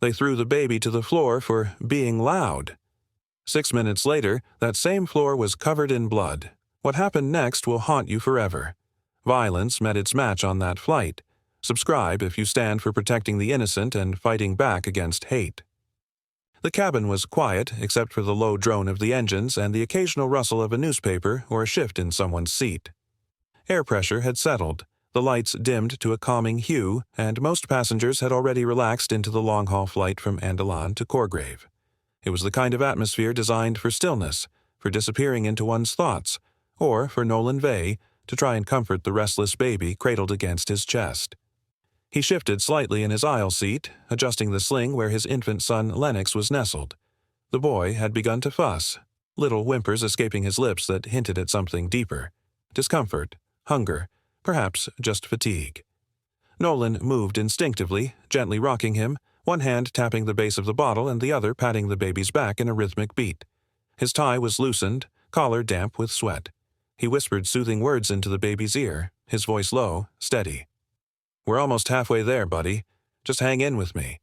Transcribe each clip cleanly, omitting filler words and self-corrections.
They threw the baby to the floor for being loud. 6 minutes later, that same floor was covered in blood. What happened next will haunt you forever. Violence met its match on that flight. Subscribe if you stand for protecting the innocent and fighting back against hate. The cabin was quiet except for the low drone of the engines and the occasional rustle of a newspaper or a shift in someone's seat. Air pressure had settled, the lights dimmed to a calming hue, and most passengers had already relaxed into the long-haul flight from Andalan to Corgrave. It was the kind of atmosphere designed for stillness, for disappearing into one's thoughts, or for Nolan Vey to try and comfort the restless baby cradled against his chest. He shifted slightly in his aisle seat, adjusting the sling where his infant son Lennox was nestled. The boy had begun to fuss, little whimpers escaping his lips that hinted at something deeper. Discomfort, hunger, perhaps just fatigue. Nolan moved instinctively, gently rocking him, one hand tapping the base of the bottle and the other patting the baby's back in a rhythmic beat. His tie was loosened, collar damp with sweat. He whispered soothing words into the baby's ear, his voice low, steady. "We're almost halfway there, buddy. Just hang in with me."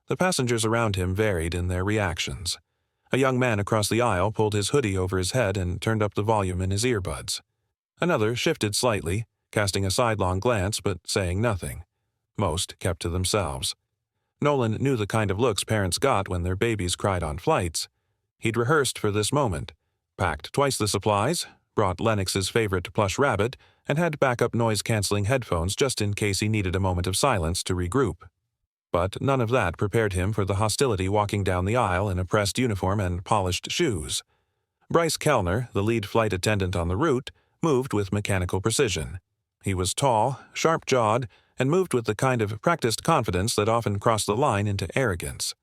The passengers around him varied in their reactions. A young man across the aisle pulled his hoodie over his head and turned up the volume in his earbuds. Another shifted slightly, casting a sidelong glance but saying nothing. Most kept to themselves. Nolan knew the kind of looks parents got when their babies cried on flights. He'd rehearsed for this moment, packed twice the supplies, brought Lennox's favorite plush rabbit, and had backup noise-canceling headphones just in case he needed a moment of silence to regroup. But none of that prepared him for the hostility walking down the aisle in a pressed uniform and polished shoes. Bryce Kellner, the lead flight attendant on the route, moved with mechanical precision. He was tall, sharp-jawed, and moved with the kind of practiced confidence that often crossed the line into arrogance.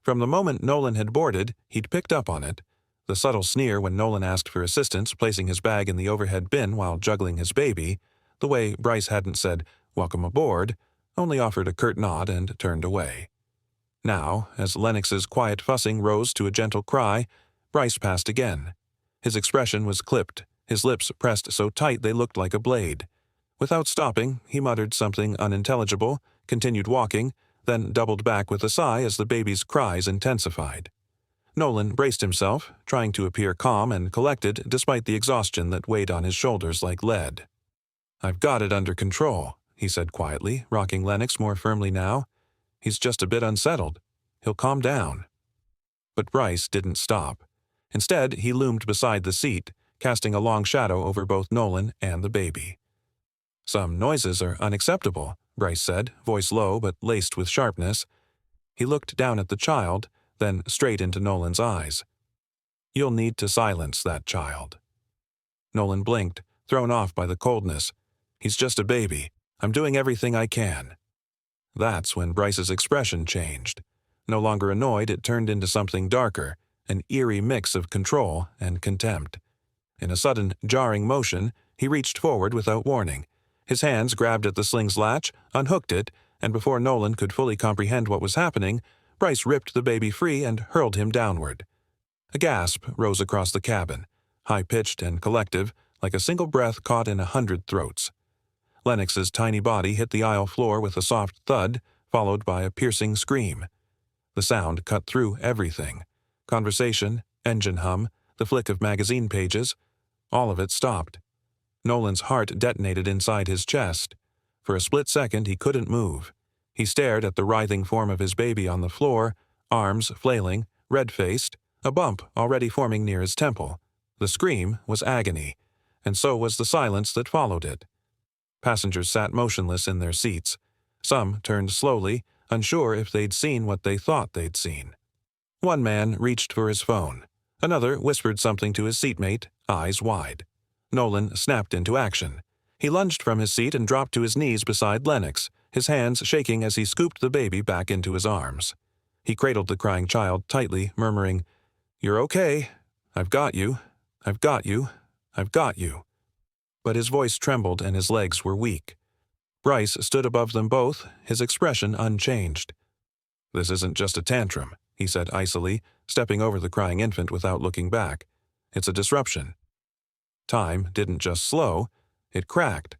From the moment Nolan had boarded, he'd picked up on it. The subtle sneer when Nolan asked for assistance placing his bag in the overhead bin while juggling his baby, the way Bryce hadn't said, "Welcome aboard," only offered a curt nod and turned away. Now, as Lennox's quiet fussing rose to a gentle cry, Bryce passed again. His expression was clipped, his lips pressed so tight they looked like a blade. Without stopping, he muttered something unintelligible, continued walking, then doubled back with a sigh as the baby's cries intensified. Nolan braced himself, trying to appear calm and collected despite the exhaustion that weighed on his shoulders like lead. "I've got it under control," he said quietly, rocking Lennox more firmly now. "He's just a bit unsettled. He'll calm down." But Bryce didn't stop. Instead, he loomed beside the seat, casting a long shadow over both Nolan and the baby. "Some noises are unacceptable," Bryce said, voice low but laced with sharpness. He looked down at the child, then straight into Nolan's eyes. "You'll need to silence that child." Nolan blinked, thrown off by the coldness. "He's just a baby. I'm doing everything I can." That's when Bryce's expression changed. No longer annoyed, it turned into something darker, an eerie mix of control and contempt. In a sudden, jarring motion, he reached forward without warning. His hands grabbed at the sling's latch, unhooked it, and before Nolan could fully comprehend what was happening, Bryce ripped the baby free and hurled him downward. A gasp rose across the cabin, high-pitched and collective, like a single breath caught in 100 throats. Lennox's tiny body hit the aisle floor with a soft thud, followed by a piercing scream. The sound cut through everything. Conversation, engine hum, the flick of magazine pages, all of it stopped. Nolan's heart detonated inside his chest. For a split second he couldn't move. He stared at the writhing form of his baby on the floor, arms flailing, red-faced, a bump already forming near his temple. The scream was agony, and so was the silence that followed it. Passengers sat motionless in their seats. Some turned slowly, unsure if they'd seen what they thought they'd seen. One man reached for his phone. Another whispered something to his seatmate, eyes wide. Nolan snapped into action. He lunged from his seat and dropped to his knees beside Lennox, his hands shaking as he scooped the baby back into his arms. He cradled the crying child tightly, murmuring, "You're okay. I've got you. I've got you. I've got you." But his voice trembled and his legs were weak. Bryce stood above them both, his expression unchanged. "This isn't just a tantrum," he said icily, stepping over the crying infant without looking back. "It's a disruption." Time didn't just slow, it cracked.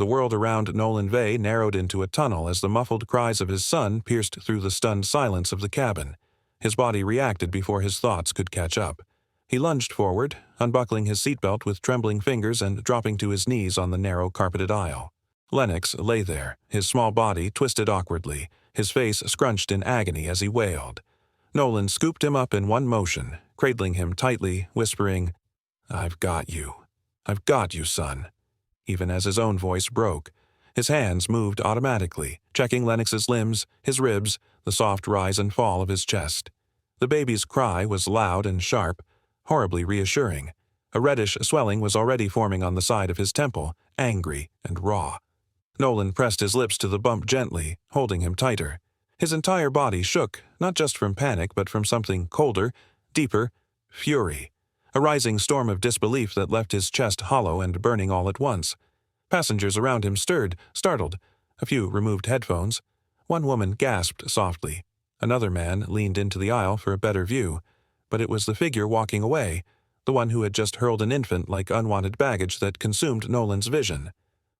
The world around Nolan Vey narrowed into a tunnel as the muffled cries of his son pierced through the stunned silence of the cabin. His body reacted before his thoughts could catch up. He lunged forward, unbuckling his seatbelt with trembling fingers and dropping to his knees on the narrow carpeted aisle. Lennox lay there, his small body twisted awkwardly, his face scrunched in agony as he wailed. Nolan scooped him up in one motion, cradling him tightly, whispering, "I've got you. I've got you, son." Even as his own voice broke, his hands moved automatically, checking Lennox's limbs, his ribs, the soft rise and fall of his chest. The baby's cry was loud and sharp, horribly reassuring. A reddish swelling was already forming on the side of his temple, angry and raw. Nolan pressed his lips to the bump gently, holding him tighter. His entire body shook, not just from panic but from something colder, deeper, fury. A rising storm of disbelief that left his chest hollow and burning all at once. Passengers around him stirred, startled. A few removed headphones. One woman gasped softly. Another man leaned into the aisle for a better view. But it was the figure walking away, the one who had just hurled an infant like unwanted baggage that consumed Nolan's vision.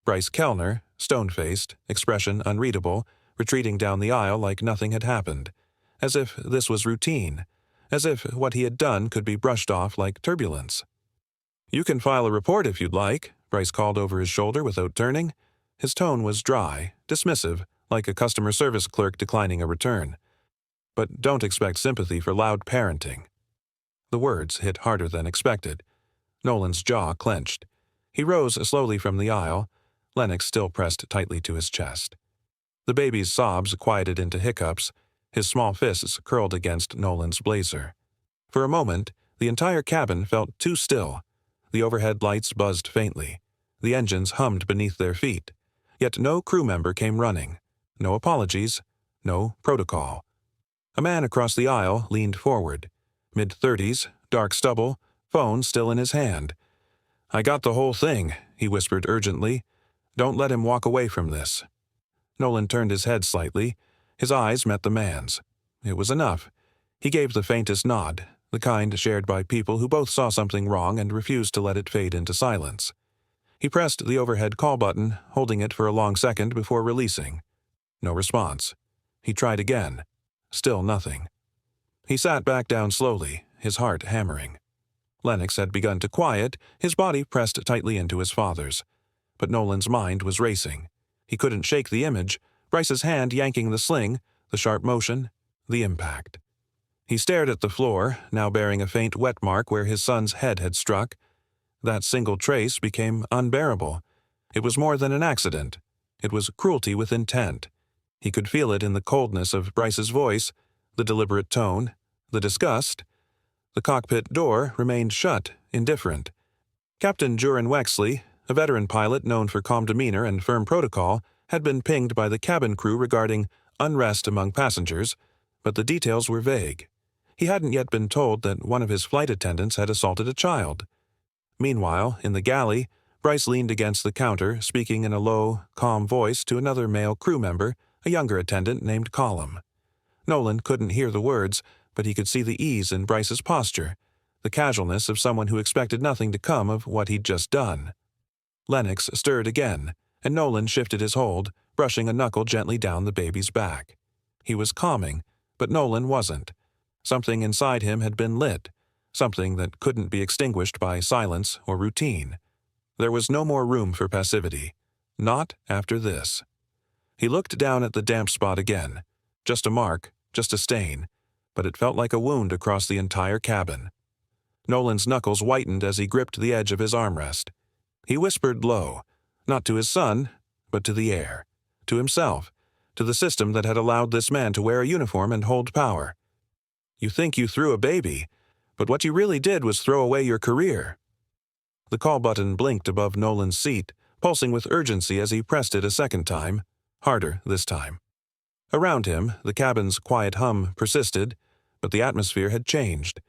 Bryce Kellner, stone-faced, expression unreadable, retreating down the aisle like nothing had happened. As if this was routine. As if what he had done could be brushed off like turbulence. "You can file a report if you'd like," Bryce called over his shoulder without turning. His tone was dry, dismissive, like a customer service clerk declining a return. "But don't expect sympathy for loud parenting." The words hit harder than expected. Nolan's jaw clenched. He rose slowly from the aisle, Lennox still pressed tightly to his chest. The baby's sobs quieted into hiccups, his small fists curled against Nolan's blazer. For a moment, the entire cabin felt too still. The overhead lights buzzed faintly. The engines hummed beneath their feet. Yet no crew member came running. No apologies. No protocol. A man across the aisle leaned forward. Mid-30s, dark stubble, phone still in his hand. "I got the whole thing," he whispered urgently. "Don't let him walk away from this." Nolan turned his head slightly. His eyes met the man's. It was enough. He gave the faintest nod, the kind shared by people who both saw something wrong and refused to let it fade into silence. He pressed the overhead call button, holding it for a long second before releasing. No response. He tried again. Still nothing. He sat back down slowly, his heart hammering. Lennox had begun to quiet, his body pressed tightly into his father's. But Nolan's mind was racing. He couldn't shake the image, Bryce's hand yanking the sling, the sharp motion, the impact. He stared at the floor, now bearing a faint wet mark where his son's head had struck. That single trace became unbearable. It was more than an accident. It was cruelty with intent. He could feel it in the coldness of Bryce's voice, the deliberate tone, the disgust. The cockpit door remained shut, indifferent. Captain Jurin Wexley, a veteran pilot known for calm demeanor and firm protocol, had been pinged by the cabin crew regarding unrest among passengers, but the details were vague. He hadn't yet been told that one of his flight attendants had assaulted a child. Meanwhile, in the galley, Bryce leaned against the counter, speaking in a low, calm voice to another male crew member, a younger attendant named Colum. Nolan couldn't hear the words, but he could see the ease in Bryce's posture, the casualness of someone who expected nothing to come of what he'd just done. Lennox stirred again, and Nolan shifted his hold, brushing a knuckle gently down the baby's back. He was calming, but Nolan wasn't. Something inside him had been lit, something that couldn't be extinguished by silence or routine. There was no more room for passivity. Not after this. He looked down at the damp spot again. Just a mark, just a stain, but it felt like a wound across the entire cabin. Nolan's knuckles whitened as he gripped the edge of his armrest. He whispered low, not to his son, but to the air, to himself, to the system that had allowed this man to wear a uniform and hold power. "You think you threw a baby, but what you really did was throw away your career." The call button blinked above Nolan's seat, pulsing with urgency as he pressed it a second time, harder this time. Around him, the cabin's quiet hum persisted, but the atmosphere had changed.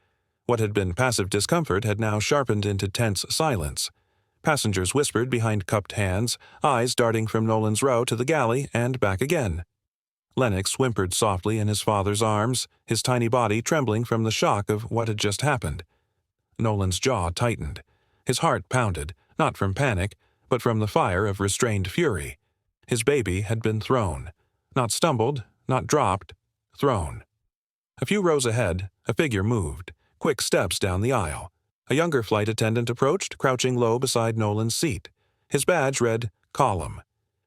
What had been passive discomfort had now sharpened into tense silence. Passengers whispered behind cupped hands, eyes darting from Nolan's row to the galley and back again. Lennox whimpered softly in his father's arms, his tiny body trembling from the shock of what had just happened. Nolan's jaw tightened. His heart pounded, not from panic, but from the fire of restrained fury. His baby had been thrown. Not stumbled, not dropped, thrown. A few rows ahead, a figure moved, quick steps down the aisle. A younger flight attendant approached, crouching low beside Nolan's seat. His badge read, Column.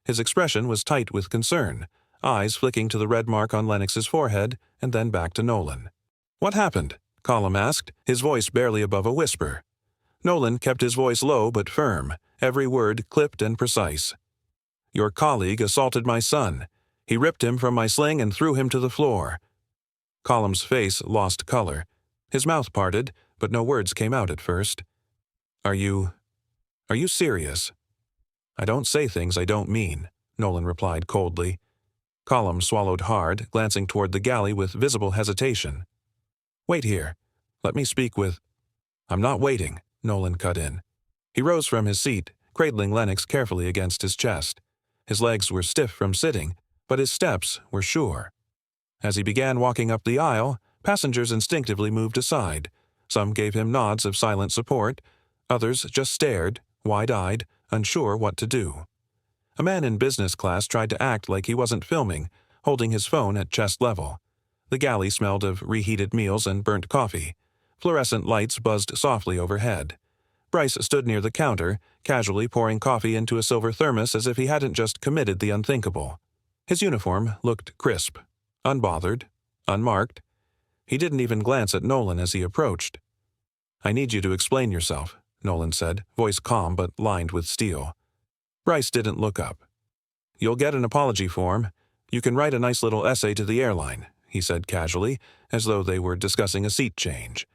His expression was tight with concern, eyes flicking to the red mark on Lennox's forehead and then back to Nolan. "What happened?" Column asked, his voice barely above a whisper. Nolan kept his voice low but firm, every word clipped and precise. "Your colleague assaulted my son. He ripped him from my sling and threw him to the floor." Column's face lost color. His mouth parted, but no words came out at first. Are you serious?" "I don't say things I don't mean," Nolan replied coldly. Column swallowed hard, glancing toward the galley with visible hesitation. "Wait here. Let me speak with—" "I'm not waiting," Nolan cut in. He rose from his seat, cradling Lennox carefully against his chest. His legs were stiff from sitting, but his steps were sure. As he began walking up the aisle, passengers instinctively moved aside. Some gave him nods of silent support. Others just stared, wide-eyed, unsure what to do. A man in business class tried to act like he wasn't filming, holding his phone at chest level. The galley smelled of reheated meals and burnt coffee. Fluorescent lights buzzed softly overhead. Bryce stood near the counter, casually pouring coffee into a silver thermos as if he hadn't just committed the unthinkable. His uniform looked crisp, unbothered, unmarked. He didn't even glance at Nolan as he approached. "I need you to explain yourself," Nolan said, voice calm but lined with steel. Bryce didn't look up. "You'll get an apology form. You can write a nice little essay to the airline," he said casually, as though they were discussing a seat change.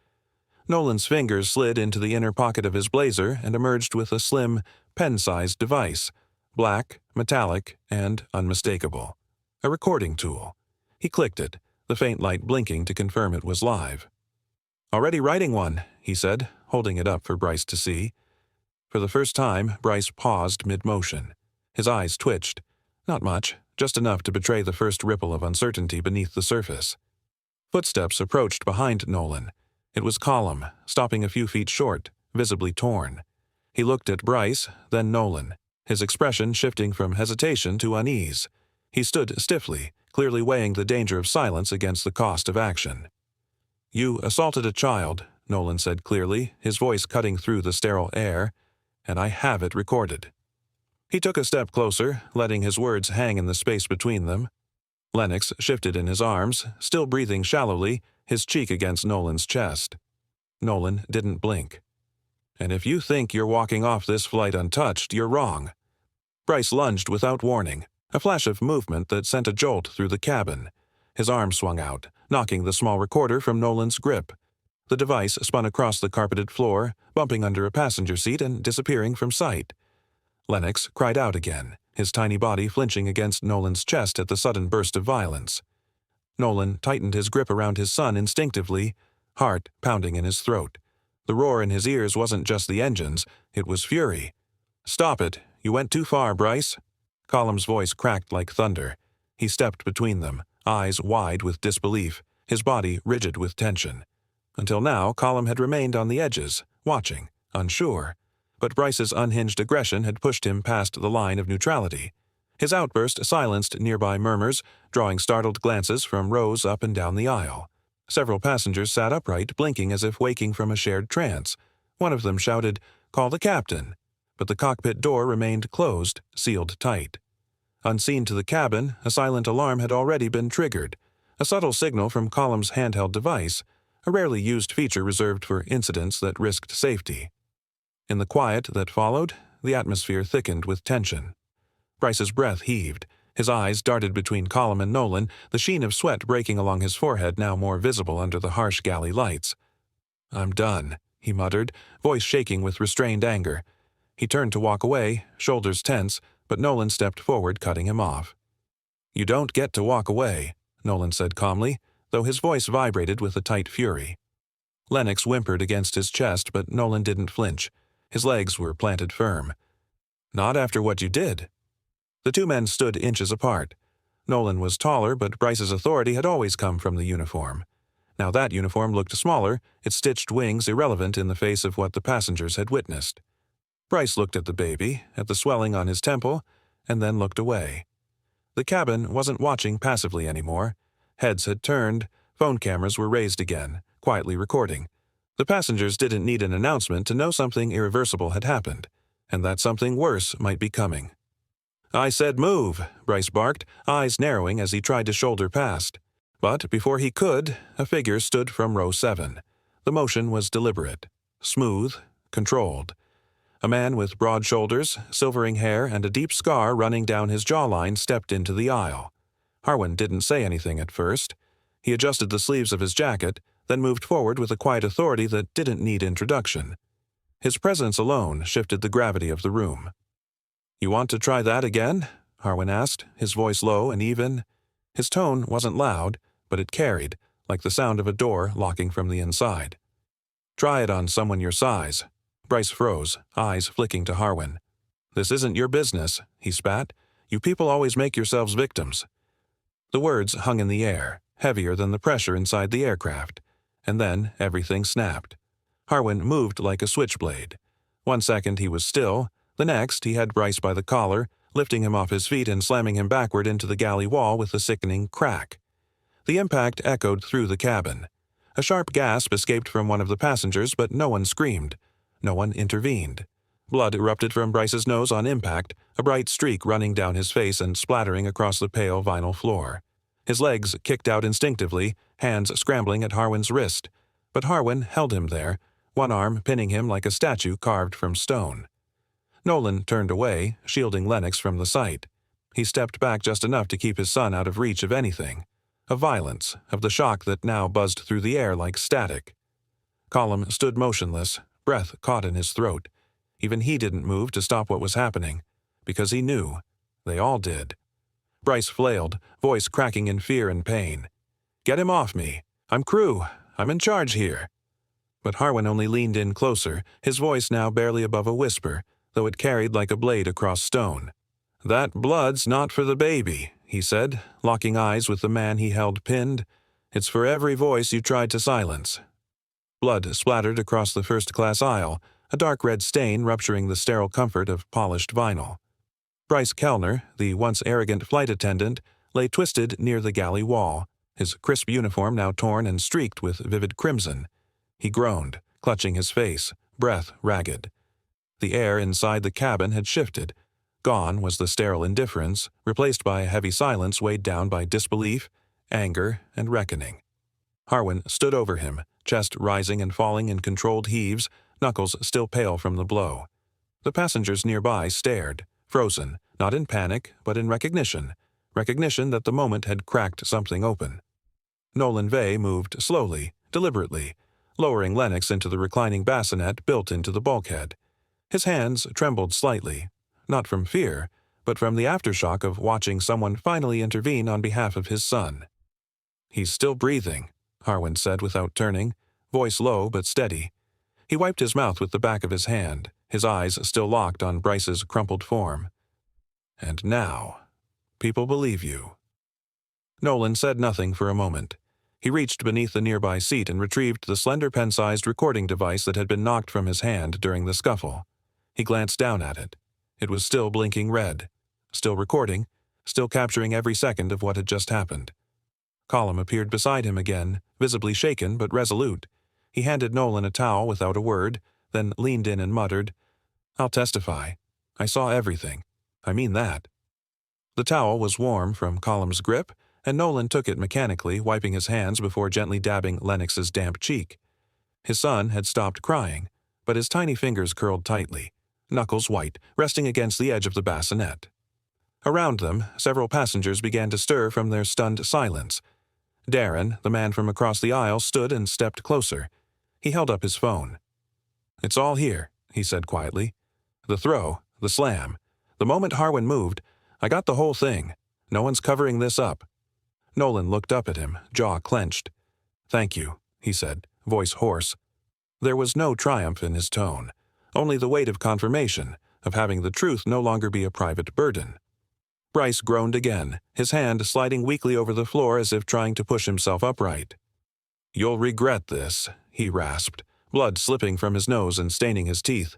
Nolan's fingers slid into the inner pocket of his blazer and emerged with a slim, pen-sized device, black, metallic, and unmistakable. A recording tool. He clicked it, the faint light blinking to confirm it was live. "Already writing one," he said, holding it up for Bryce to see. For the first time, Bryce paused mid-motion. His eyes twitched. Not much, just enough to betray the first ripple of uncertainty beneath the surface. Footsteps approached behind Nolan. It was Column, stopping a few feet short, visibly torn. He looked at Bryce, then Nolan, his expression shifting from hesitation to unease. He stood stiffly, clearly weighing the danger of silence against the cost of action. "You assaulted a child," Nolan said clearly, his voice cutting through the sterile air, "and I have it recorded." He took a step closer, letting his words hang in the space between them. Lennox shifted in his arms, still breathing shallowly, his cheek against Nolan's chest. Nolan didn't blink. "And if you think you're walking off this flight untouched, you're wrong." Bryce lunged without warning, a flash of movement that sent a jolt through the cabin. His arm swung out, knocking the small recorder from Nolan's grip. The device spun across the carpeted floor, bumping under a passenger seat and disappearing from sight. Lennox cried out again, his tiny body flinching against Nolan's chest at the sudden burst of violence. Nolan tightened his grip around his son instinctively, heart pounding in his throat. The roar in his ears wasn't just the engines, it was fury. "Stop it. You went too far, Bryce." Column's voice cracked like thunder. He stepped between them, eyes wide with disbelief, his body rigid with tension. Until now, Column had remained on the edges, watching, unsure. But Bryce's unhinged aggression had pushed him past the line of neutrality. His outburst silenced nearby murmurs, drawing startled glances from rows up and down the aisle. Several passengers sat upright, blinking as if waking from a shared trance. One of them shouted, "Call the captain!" But the cockpit door remained closed, sealed tight. Unseen to the cabin, a silent alarm had already been triggered, a subtle signal from Column's handheld device, a rarely used feature reserved for incidents that risked safety. In the quiet that followed, the atmosphere thickened with tension. Bryce's breath heaved. His eyes darted between Column and Nolan, the sheen of sweat breaking along his forehead now more visible under the harsh galley lights. "I'm done," he muttered, voice shaking with restrained anger. He turned to walk away, shoulders tense, but Nolan stepped forward, cutting him off. "You don't get to walk away," Nolan said calmly, though his voice vibrated with a tight fury. Lennox whimpered against his chest, but Nolan didn't flinch. His legs were planted firm. "Not after what you did." The two men stood inches apart. Nolan was taller, but Bryce's authority had always come from the uniform. Now that uniform looked smaller, its stitched wings irrelevant in the face of what the passengers had witnessed. Bryce looked at the baby, at the swelling on his temple, and then looked away. The cabin wasn't watching passively anymore. Heads had turned, phone cameras were raised again, quietly recording. The passengers didn't need an announcement to know something irreversible had happened, and that something worse might be coming. "I said move," Bryce barked, eyes narrowing as he tried to shoulder past. But before he could, a figure stood from row 7. The motion was deliberate, smooth, controlled. A man with broad shoulders, silvering hair, and a deep scar running down his jawline stepped into the aisle. Harwin didn't say anything at first. He adjusted the sleeves of his jacket, then moved forward with a quiet authority that didn't need introduction. His presence alone shifted the gravity of the room. "You want to try that again?" Harwin asked, his voice low and even. His tone wasn't loud, but it carried, like the sound of a door locking from the inside. "Try it on someone your size." Bryce froze, eyes flicking to Harwin. "This isn't your business," he spat. "You people always make yourselves victims." The words hung in the air, heavier than the pressure inside the aircraft. And then everything snapped. Harwin moved like a switchblade. 1 second he was still, the next he had Bryce by the collar, lifting him off his feet and slamming him backward into the galley wall with a sickening crack. The impact echoed through the cabin. A sharp gasp escaped from one of the passengers, but no one screamed. No one intervened. Blood erupted from Bryce's nose on impact, a bright streak running down his face and splattering across the pale vinyl floor. His legs kicked out instinctively, hands scrambling at Harwin's wrist. But Harwin held him there, one arm pinning him like a statue carved from stone. Nolan turned away, shielding Lennox from the sight. He stepped back just enough to keep his son out of reach of anything. Of violence, of the shock that now buzzed through the air like static. Colum stood motionless, breath caught in his throat. Even he didn't move to stop what was happening, because he knew. They all did. Bryce flailed, voice cracking in fear and pain. "Get him off me. I'm crew. I'm in charge here." But Harwin only leaned in closer, his voice now barely above a whisper, though it carried like a blade across stone. "That blood's not for the baby," he said, locking eyes with the man he held pinned. "It's for every voice you tried to silence." Blood splattered across the first-class aisle, a dark red stain rupturing the sterile comfort of polished vinyl. Bryce Kellner, the once arrogant flight attendant, lay twisted near the galley wall, his crisp uniform now torn and streaked with vivid crimson. He groaned, clutching his face, breath ragged. The air inside the cabin had shifted. Gone was the sterile indifference, replaced by a heavy silence weighed down by disbelief, anger, and reckoning. Harwin stood over him, chest rising and falling in controlled heaves, knuckles still pale from the blow. The passengers nearby stared, frozen, not in panic, but in recognition that the moment had cracked something open. Nolan Vey moved slowly, deliberately, lowering Lennox into the reclining bassinet built into the bulkhead. His hands trembled slightly, not from fear, but from the aftershock of watching someone finally intervene on behalf of his son. "He's still breathing," Harwin said without turning, voice low but steady. He wiped his mouth with the back of his hand, his eyes still locked on Bryce's crumpled form. "And now, people believe you." Nolan said nothing for a moment. He reached beneath the nearby seat and retrieved the slender pen-sized recording device that had been knocked from his hand during the scuffle. He glanced down at it. It was still blinking red, still recording, still capturing every second of what had just happened. Colum appeared beside him again, visibly shaken but resolute. He handed Nolan a towel without a word, then leaned in and muttered, "I'll testify. I saw everything. I mean that." The towel was warm from Colum's grip, and Nolan took it mechanically, wiping his hands before gently dabbing Lennox's damp cheek. His son had stopped crying, but his tiny fingers curled tightly, knuckles white, resting against the edge of the bassinet. Around them, several passengers began to stir from their stunned silence. Darren, the man from across the aisle, stood and stepped closer. He held up his phone. "It's all here," he said quietly. "The throw, the slam. The moment Harwin moved, I got the whole thing. No one's covering this up." Nolan looked up at him, jaw clenched. "Thank you," he said, voice hoarse. There was no triumph in his tone, only the weight of confirmation, of having the truth no longer be a private burden. Bryce groaned again, his hand sliding weakly over the floor as if trying to push himself upright. "You'll regret this," he rasped, blood slipping from his nose and staining his teeth.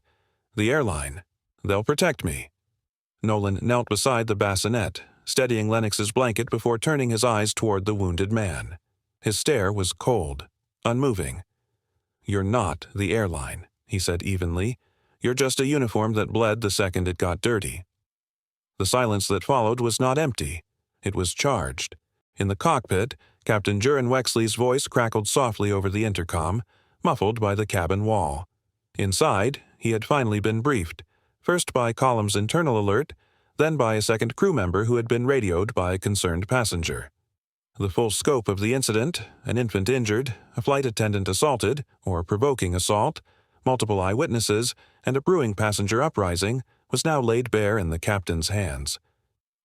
The airline. They'll protect me. Nolan knelt beside the bassinet, steadying Lennox's blanket before turning his eyes toward the wounded man. His stare was cold, unmoving. "You're not the airline," he said evenly. "You're just a uniform that bled the second it got dirty." The silence that followed was not empty. It was charged. In the cockpit, Captain Jurin Wexley's voice crackled softly over the intercom, muffled by the cabin wall. Inside, he had finally been briefed, first by Column's internal alert, then by a second crew member who had been radioed by a concerned passenger. The full scope of the incident, an infant injured, a flight attendant assaulted, or provoking assault, multiple eyewitnesses, and a brewing passenger uprising, was now laid bare in the captain's hands.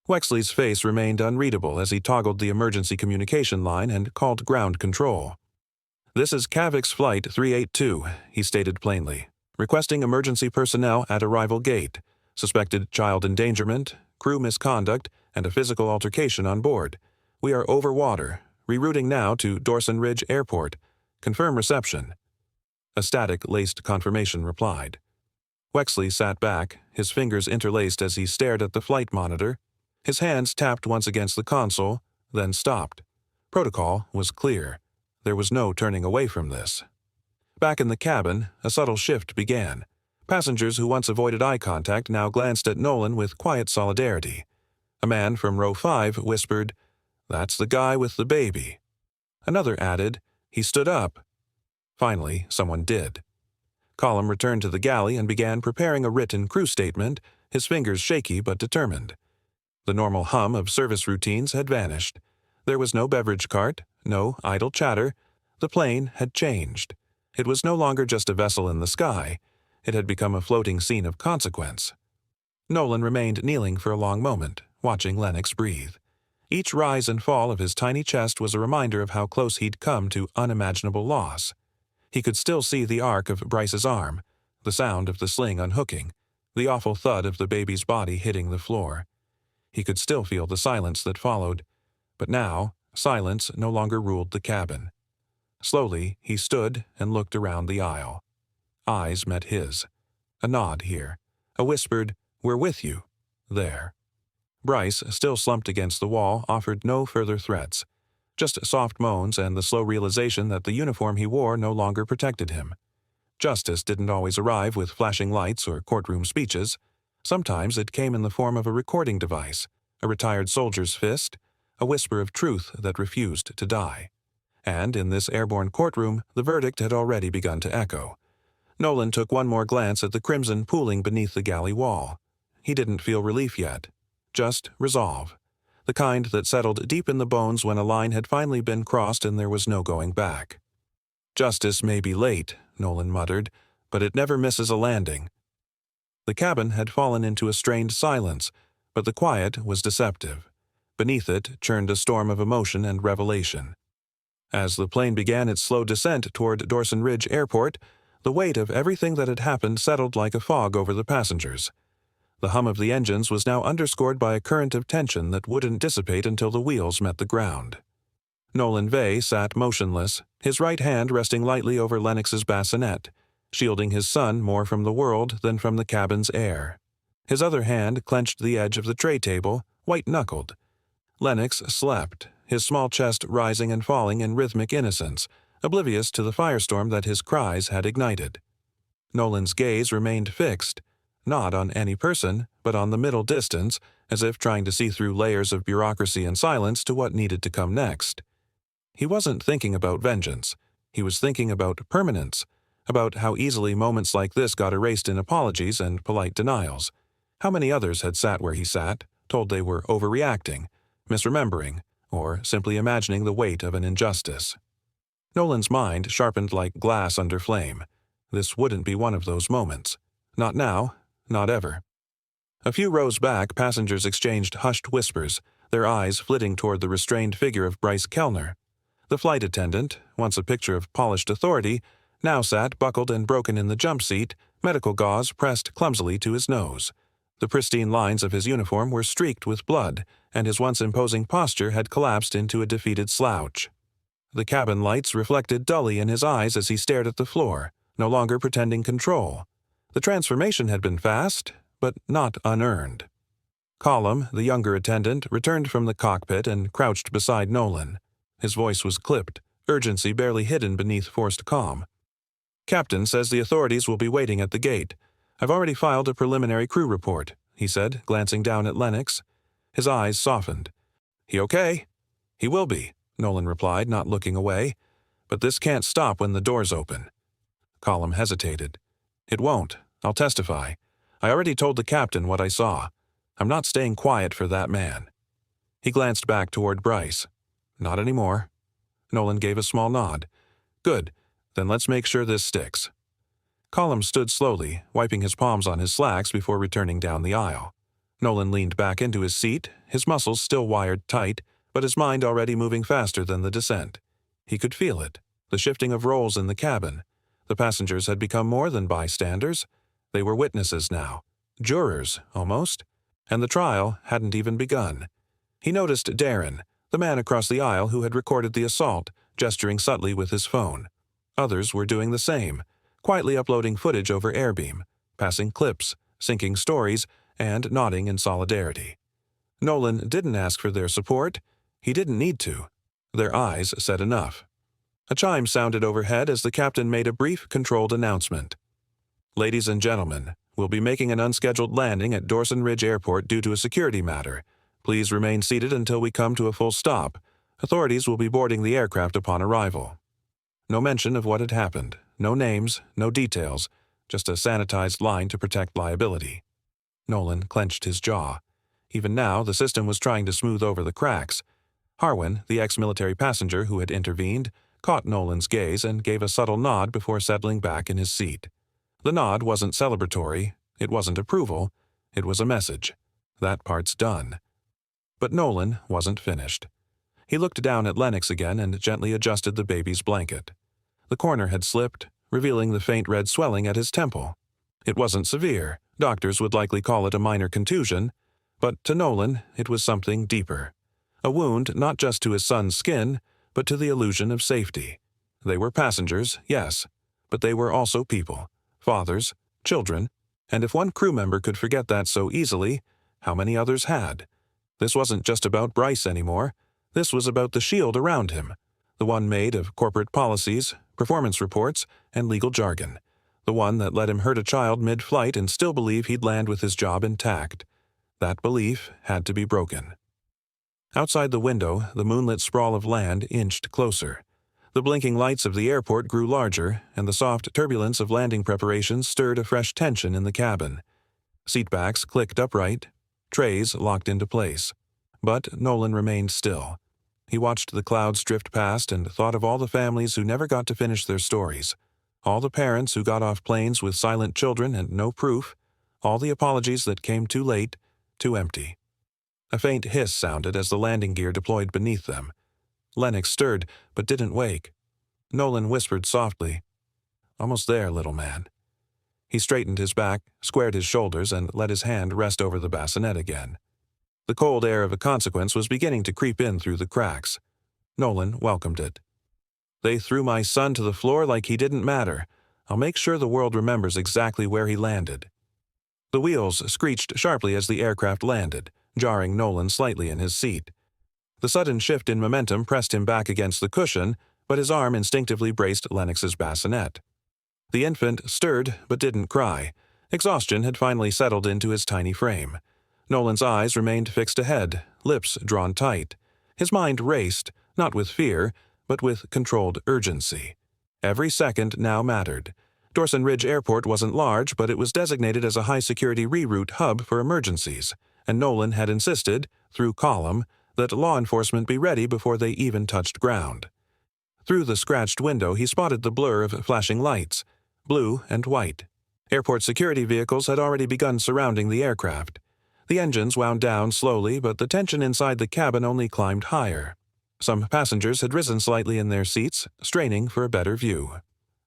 Wexley's face remained unreadable as he toggled the emergency communication line and called ground control. "This is Cavix Flight 382, he stated plainly, requesting emergency personnel at arrival gate, suspected child endangerment, crew misconduct, and a physical altercation on board. We are over water, rerouting now to Dawson Ridge Airport. Confirm reception." A static-laced confirmation replied. Wexley sat back, his fingers interlaced as he stared at the flight monitor. His hands tapped once against the console, then stopped. Protocol was clear. There was no turning away from this. Back in the cabin, a subtle shift began. Passengers who once avoided eye contact now glanced at Nolan with quiet solidarity. A man from row 5 whispered, "That's the guy with the baby." Another added, "He stood up." Finally, someone did. Column returned to the galley and began preparing a written crew statement, his fingers shaky but determined. The normal hum of service routines had vanished. There was no beverage cart, no idle chatter. The plane had changed. It was no longer just a vessel in the sky. It had become a floating scene of consequence. Nolan remained kneeling for a long moment, watching Lennox breathe. Each rise and fall of his tiny chest was a reminder of how close he'd come to unimaginable loss. He could still see the arc of Bryce's arm, the sound of the sling unhooking, the awful thud of the baby's body hitting the floor. He could still feel the silence that followed, but now silence no longer ruled the cabin. Slowly, he stood and looked around the aisle. Eyes met his. A nod here. A whispered, "We're with you," there. Bryce, still slumped against the wall, offered no further threats. Just soft moans and the slow realization that the uniform he wore no longer protected him. Justice didn't always arrive with flashing lights or courtroom speeches. Sometimes it came in the form of a recording device, a retired soldier's fist, a whisper of truth that refused to die. And in this airborne courtroom, the verdict had already begun to echo. Nolan took one more glance at the crimson pooling beneath the galley wall. He didn't feel relief yet, just resolve. The kind that settled deep in the bones when a line had finally been crossed and there was no going back. "Justice may be late," Nolan muttered, "but it never misses a landing." The cabin had fallen into a strained silence, but the quiet was deceptive. Beneath it churned a storm of emotion and revelation. As the plane began its slow descent toward Dawson Ridge Airport, the weight of everything that had happened settled like a fog over the passengers. The hum of the engines was now underscored by a current of tension that wouldn't dissipate until the wheels met the ground. Nolan Vey sat motionless, his right hand resting lightly over Lennox's bassinet, shielding his son more from the world than from the cabin's air. His other hand clenched the edge of the tray table, white-knuckled. Lennox slept, his small chest rising and falling in rhythmic innocence, oblivious to the firestorm that his cries had ignited. Nolan's gaze remained fixed, not on any person, but on the middle distance, as if trying to see through layers of bureaucracy and silence to what needed to come next. He wasn't thinking about vengeance. He was thinking about permanence, about how easily moments like this got erased in apologies and polite denials. How many others had sat where he sat, told they were overreacting, misremembering, or simply imagining the weight of an injustice. Nolan's mind sharpened like glass under flame. This wouldn't be one of those moments. Not now, not ever. A few rows back, passengers exchanged hushed whispers, their eyes flitting toward the restrained figure of Bryce Kellner. The flight attendant, once a picture of polished authority, now sat buckled and broken in the jump seat, medical gauze pressed clumsily to his nose. The pristine lines of his uniform were streaked with blood, and his once imposing posture had collapsed into a defeated slouch. The cabin lights reflected dully in his eyes as he stared at the floor, no longer pretending control. The transformation had been fast, but not unearned. Colum, the younger attendant, returned from the cockpit and crouched beside Nolan. His voice was clipped, urgency barely hidden beneath forced calm. "Captain says the authorities will be waiting at the gate. I've already filed a preliminary crew report," he said, glancing down at Lennox. His eyes softened. "He okay?" "He will be," Nolan replied, not looking away. "But this can't stop when the doors open." Colum hesitated. "It won't. I'll testify. I already told the captain what I saw. I'm not staying quiet for that man." He glanced back toward Bryce. "Not anymore." Nolan gave a small nod. "Good. Then let's make sure this sticks." Colum stood slowly, wiping his palms on his slacks before returning down the aisle. Nolan leaned back into his seat, his muscles still wired tight, but his mind already moving faster than the descent. He could feel it, the shifting of roles in the cabin. The passengers had become more than bystanders. They were witnesses now. Jurors, almost. And the trial hadn't even begun. He noticed Darren, the man across the aisle who had recorded the assault, gesturing subtly with his phone. Others were doing the same, quietly uploading footage over Airbeam, passing clips, syncing stories, and nodding in solidarity. Nolan didn't ask for their support. He didn't need to. Their eyes said enough. A chime sounded overhead as the captain made a brief, controlled announcement. "Ladies and gentlemen, we'll be making an unscheduled landing at Dawson Ridge Airport due to a security matter. Please remain seated until we come to a full stop. Authorities will be boarding the aircraft upon arrival." No mention of what had happened, no names, no details, just a sanitized line to protect liability. Nolan clenched his jaw. Even now, the system was trying to smooth over the cracks. Harwin, the ex-military passenger who had intervened, caught Nolan's gaze and gave a subtle nod before settling back in his seat. The nod wasn't celebratory, it wasn't approval, it was a message. That part's done. But Nolan wasn't finished. He looked down at Lennox again and gently adjusted the baby's blanket. The corner had slipped, revealing the faint red swelling at his temple. It wasn't severe. Doctors would likely call it a minor contusion. But to Nolan, it was something deeper. A wound not just to his son's skin, but to the illusion of safety. They were passengers, yes, but they were also people, fathers, children, and if one crew member could forget that so easily, how many others had? This wasn't just about Bryce anymore. This was about the shield around him, the one made of corporate policies, performance reports, and legal jargon, the one that let him hurt a child mid-flight and still believe he'd land with his job intact. That belief had to be broken. Outside the window, the moonlit sprawl of land inched closer. The blinking lights of the airport grew larger, and the soft turbulence of landing preparations stirred a fresh tension in the cabin. Seatbacks clicked upright, trays locked into place. But Nolan remained still. He watched the clouds drift past and thought of all the families who never got to finish their stories, all the parents who got off planes with silent children and no proof, all the apologies that came too late, too empty. A faint hiss sounded as the landing gear deployed beneath them. Lennox stirred, but didn't wake. Nolan whispered softly, "Almost there, little man." He straightened his back, squared his shoulders, and let his hand rest over the bassinet again. The cold air of a consequence was beginning to creep in through the cracks. Nolan welcomed it. "They threw my son to the floor like he didn't matter. I'll make sure the world remembers exactly where he landed." The wheels screeched sharply as the aircraft landed, jarring Nolan slightly in his seat. The sudden shift in momentum pressed him back against the cushion, but his arm instinctively braced Lennox's bassinet. The infant stirred but didn't cry. Exhaustion had finally settled into his tiny frame. Nolan's eyes remained fixed ahead, lips drawn tight. His mind raced, not with fear, but with controlled urgency. Every second now mattered. Dawson Ridge Airport wasn't large, but it was designated as a high-security reroute hub for emergencies, and Nolan had insisted, through Colum, that law enforcement be ready before they even touched ground. Through the scratched window he spotted the blur of flashing lights, blue and white. Airport security vehicles had already begun surrounding the aircraft. The engines wound down slowly, but the tension inside the cabin only climbed higher. Some passengers had risen slightly in their seats, straining for a better view.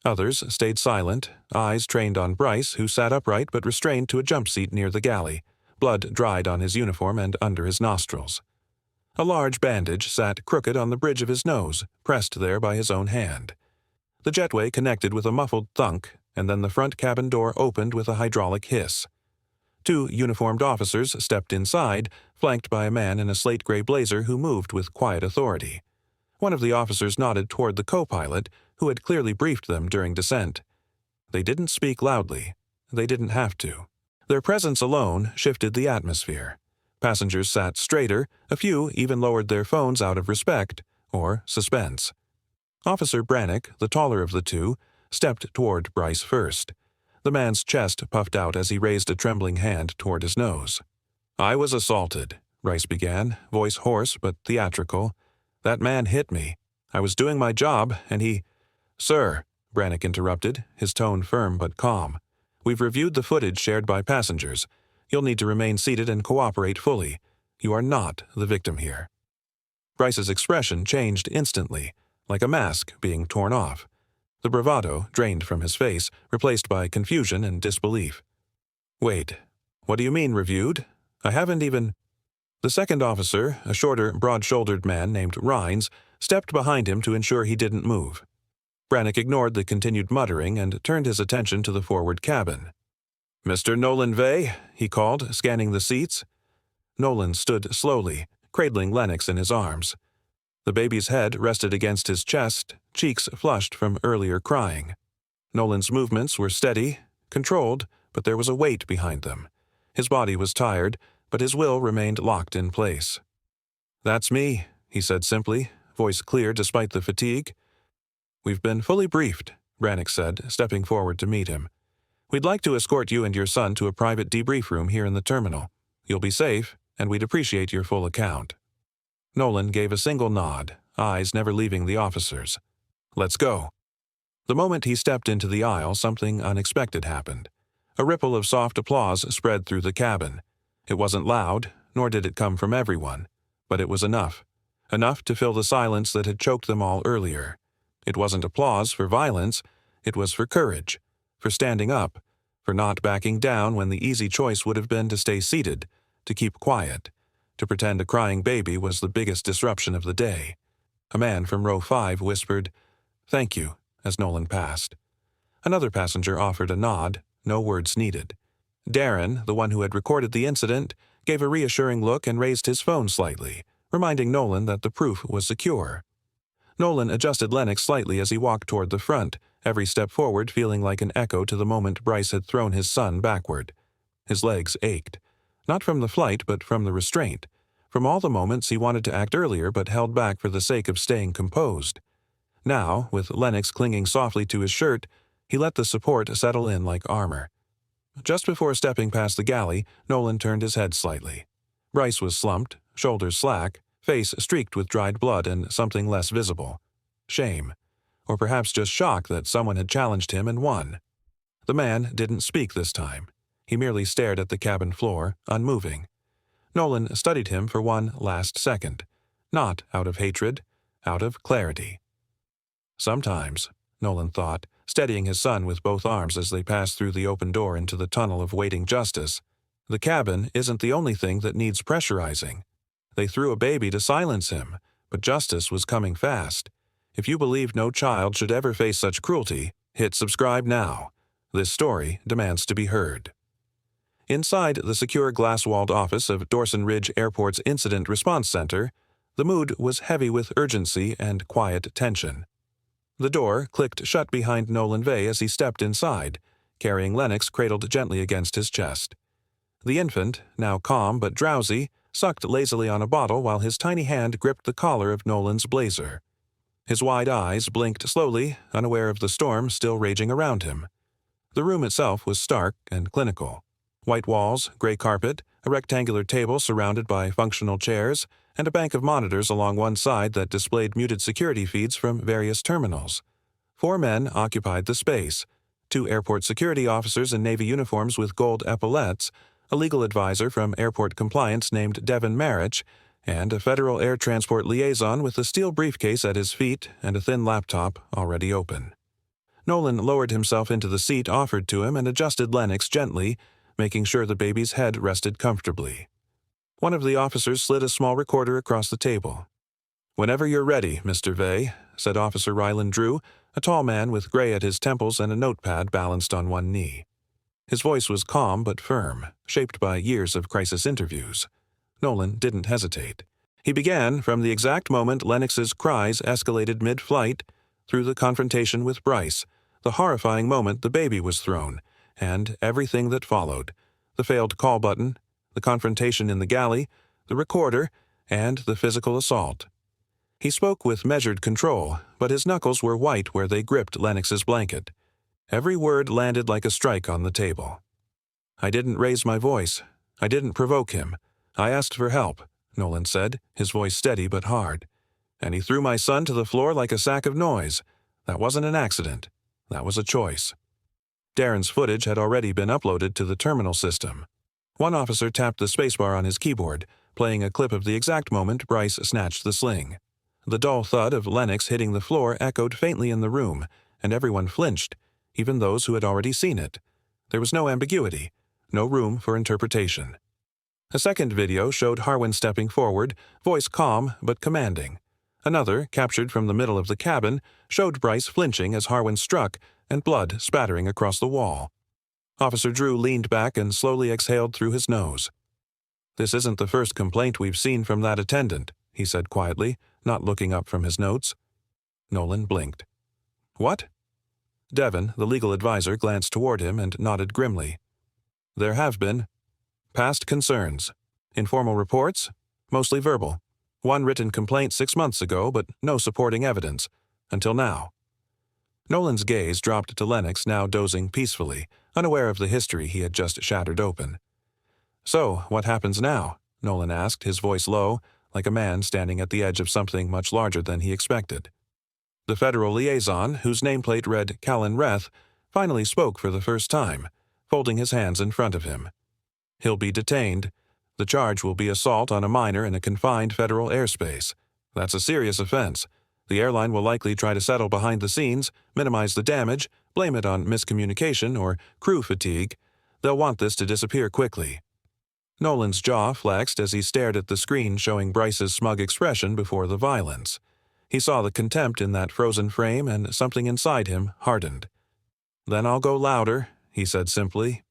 Others stayed silent, eyes trained on Bryce, who sat upright but restrained to a jump seat near the galley, blood dried on his uniform and under his nostrils. A large bandage sat crooked on the bridge of his nose, pressed there by his own hand. The jetway connected with a muffled thunk, and then the front cabin door opened with a hydraulic hiss. Two uniformed officers stepped inside, flanked by a man in a slate-gray blazer who moved with quiet authority. One of the officers nodded toward the co-pilot, who had clearly briefed them during descent. They didn't speak loudly. They didn't have to. Their presence alone shifted the atmosphere. Passengers sat straighter, a few even lowered their phones out of respect or suspense. Officer Brannick, the taller of the two, stepped toward Bryce first. The man's chest puffed out as he raised a trembling hand toward his nose. "I was assaulted," Bryce began, voice hoarse but theatrical. "That man hit me. I was doing my job, and he—" "Sir," Brannick interrupted, his tone firm but calm. "We've reviewed the footage shared by passengers. You'll need to remain seated and cooperate fully. You are not the victim here." Bryce's expression changed instantly, like a mask being torn off. The bravado drained from his face, replaced by confusion and disbelief. "Wait, what do you mean reviewed? I haven't even—" The second officer, a shorter, broad-shouldered man named Rhines, stepped behind him to ensure he didn't move. Brannick ignored the continued muttering and turned his attention to the forward cabin. "Mr. Nolan Vey," he called, scanning the seats. Nolan stood slowly, cradling Lennox in his arms. The baby's head rested against his chest, cheeks flushed from earlier crying. Nolan's movements were steady, controlled, but there was a weight behind them. His body was tired, but his will remained locked in place. "That's me," he said simply, voice clear despite the fatigue. "We've been fully briefed," Brannick said, stepping forward to meet him. "We'd like to escort you and your son to a private debrief room here in the terminal. You'll be safe, and we'd appreciate your full account." Nolan gave a single nod, eyes never leaving the officers. "Let's go." The moment he stepped into the aisle, something unexpected happened. A ripple of soft applause spread through the cabin. It wasn't loud, nor did it come from everyone, but it was enough. Enough to fill the silence that had choked them all earlier. It wasn't applause for violence, it was for courage, for standing up, for not backing down when the easy choice would have been to stay seated, to keep quiet, to pretend a crying baby was the biggest disruption of the day. A man from row 5 whispered, "Thank you," as Nolan passed. Another passenger offered a nod, no words needed. Darren, the one who had recorded the incident, gave a reassuring look and raised his phone slightly, reminding Nolan that the proof was secure. Nolan adjusted Lennox slightly as he walked toward the front, every step forward feeling like an echo to the moment Bryce had thrown his son backward. His legs ached, not from the flight but from the restraint, from all the moments he wanted to act earlier but held back for the sake of staying composed. Now, with Lennox clinging softly to his shirt, he let the support settle in like armor. Just before stepping past the galley, Nolan turned his head slightly. Bryce was slumped, shoulders slack, face streaked with dried blood and something less visible. Shame. Or perhaps just shock that someone had challenged him and won. The man didn't speak this time. He merely stared at the cabin floor, unmoving. Nolan studied him for one last second. Not out of hatred, out of clarity. Sometimes, Nolan thought, steadying his son with both arms as they passed through the open door into the tunnel of waiting justice, the cabin isn't the only thing that needs pressurizing. They threw a baby to silence him, but justice was coming fast. If you believe no child should ever face such cruelty, hit subscribe now. This story demands to be heard. Inside the secure glass-walled office of Dawson Ridge Airport's Incident Response Center, the mood was heavy with urgency and quiet tension. The door clicked shut behind Nolan Vey as he stepped inside, carrying Lennox cradled gently against his chest. The infant, now calm but drowsy, sucked lazily on a bottle while his tiny hand gripped the collar of Nolan's blazer. His wide eyes blinked slowly, unaware of the storm still raging around him. The room itself was stark and clinical. White walls, gray carpet, a rectangular table surrounded by functional chairs, and a bank of monitors along one side that displayed muted security feeds from various terminals. 4 men occupied the space, 2 airport security officers in Navy uniforms with gold epaulettes, a legal advisor from airport compliance named Devin Marich, and a Federal Air Transport liaison with a steel briefcase at his feet and a thin laptop already open. Nolan lowered himself into the seat offered to him and adjusted Lennox gently, making sure the baby's head rested comfortably. One of the officers slid a small recorder across the table. "Whenever you're ready, Mr. Vey," said Officer Ryland Drew, a tall man with gray at his temples and a notepad balanced on one knee. His voice was calm but firm, shaped by years of crisis interviews. Nolan didn't hesitate. He began from the exact moment Lennox's cries escalated mid-flight, through the confrontation with Bryce, the horrifying moment the baby was thrown, and everything that followed: the failed call button, the confrontation in the galley, the recorder, and the physical assault. He spoke with measured control, but his knuckles were white where they gripped Lennox's blanket. Every word landed like a strike on the table. "I didn't raise my voice. I didn't provoke him. I asked for help," Nolan said, his voice steady but hard. "And he threw my son to the floor like a sack of noise. That wasn't an accident. That was a choice." Darren's footage had already been uploaded to the terminal system. One officer tapped the spacebar on his keyboard, playing a clip of the exact moment Bryce snatched the sling. The dull thud of Lennox hitting the floor echoed faintly in the room, and everyone flinched, even those who had already seen it. There was no ambiguity, no room for interpretation. A second video showed Harwin stepping forward, voice calm but commanding. Another, captured from the middle of the cabin, showed Bryce flinching as Harwin struck and blood spattering across the wall. Officer Drew leaned back and slowly exhaled through his nose. "This isn't the first complaint we've seen from that attendant," he said quietly, not looking up from his notes. Nolan blinked. "What?" Devon, the legal advisor, glanced toward him and nodded grimly. "There have been past concerns. Informal reports, mostly verbal. One written complaint 6 months ago, but no supporting evidence. Until now." Nolan's gaze dropped to Lennox, now dozing peacefully, unaware of the history he had just shattered open. "So, what happens now?" Nolan asked, his voice low, like a man standing at the edge of something much larger than he expected. The federal liaison, whose nameplate read Callan Reth, finally spoke for the first time, folding his hands in front of him. "He'll be detained. The charge will be assault on a minor in a confined federal airspace. That's a serious offense. The airline will likely try to settle behind the scenes, minimize the damage, blame it on miscommunication or crew fatigue. They'll want this to disappear quickly." Nolan's jaw flexed as he stared at the screen showing Bryce's smug expression before the violence. He saw the contempt in that frozen frame, and something inside him hardened. "Then I'll go louder," he said simply.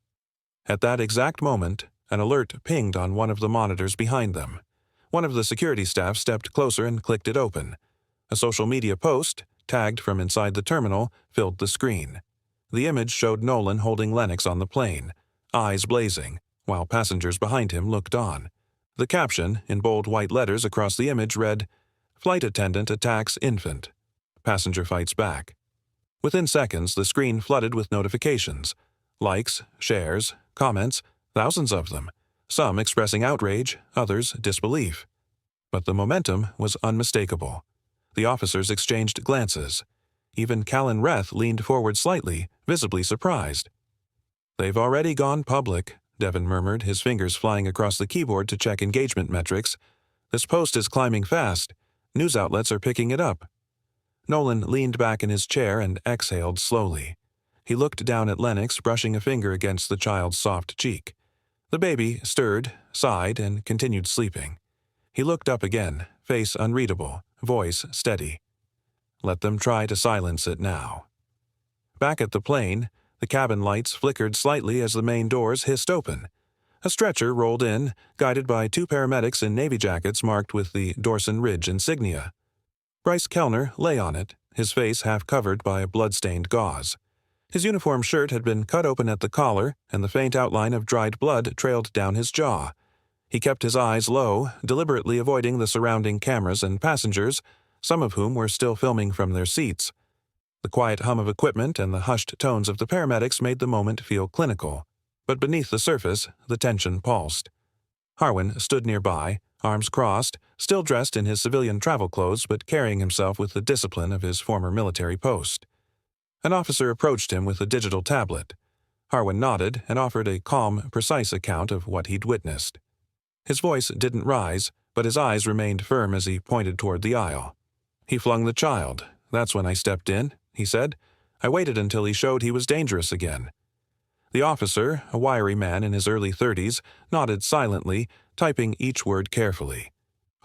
At that exact moment, an alert pinged on one of the monitors behind them. One of the security staff stepped closer and clicked it open. A social media post, tagged from inside the terminal, filled the screen. The image showed Nolan holding Lennox on the plane, eyes blazing, while passengers behind him looked on. The caption, in bold white letters across the image, read, "Flight attendant attacks infant. Passenger fights back." Within seconds, the screen flooded with notifications. Likes, shares, comments, thousands of them, some expressing outrage, others disbelief. But the momentum was unmistakable. The officers exchanged glances. Even Callan Reth leaned forward slightly, visibly surprised. "They've already gone public," Devon murmured, his fingers flying across the keyboard to check engagement metrics. "This post is climbing fast. News outlets are picking it up." Nolan leaned back in his chair and exhaled slowly. He looked down at Lennox, brushing a finger against the child's soft cheek. The baby stirred, sighed, and continued sleeping. He looked up again, face unreadable, voice steady. Let them try to silence it now. Back at the plane, the cabin lights flickered slightly as the main doors hissed open. A stretcher rolled in, guided by 2 paramedics in navy jackets marked with the Dorson Ridge insignia. Bryce Kellner lay on it, his face half covered by blood-stained gauze. His uniform shirt had been cut open at the collar, and the faint outline of dried blood trailed down his jaw. He kept his eyes low, deliberately avoiding the surrounding cameras and passengers, some of whom were still filming from their seats. The quiet hum of equipment and the hushed tones of the paramedics made the moment feel clinical, but beneath the surface, the tension pulsed. Harwin stood nearby, arms crossed, still dressed in his civilian travel clothes but carrying himself with the discipline of his former military post. An officer approached him with a digital tablet. Harwin nodded and offered a calm, precise account of what he'd witnessed. His voice didn't rise, but his eyes remained firm as he pointed toward the aisle. "He flung the child. That's when I stepped in," he said. "I waited until he showed he was dangerous again." The officer, a wiry man in his early 30s, nodded silently, typing each word carefully.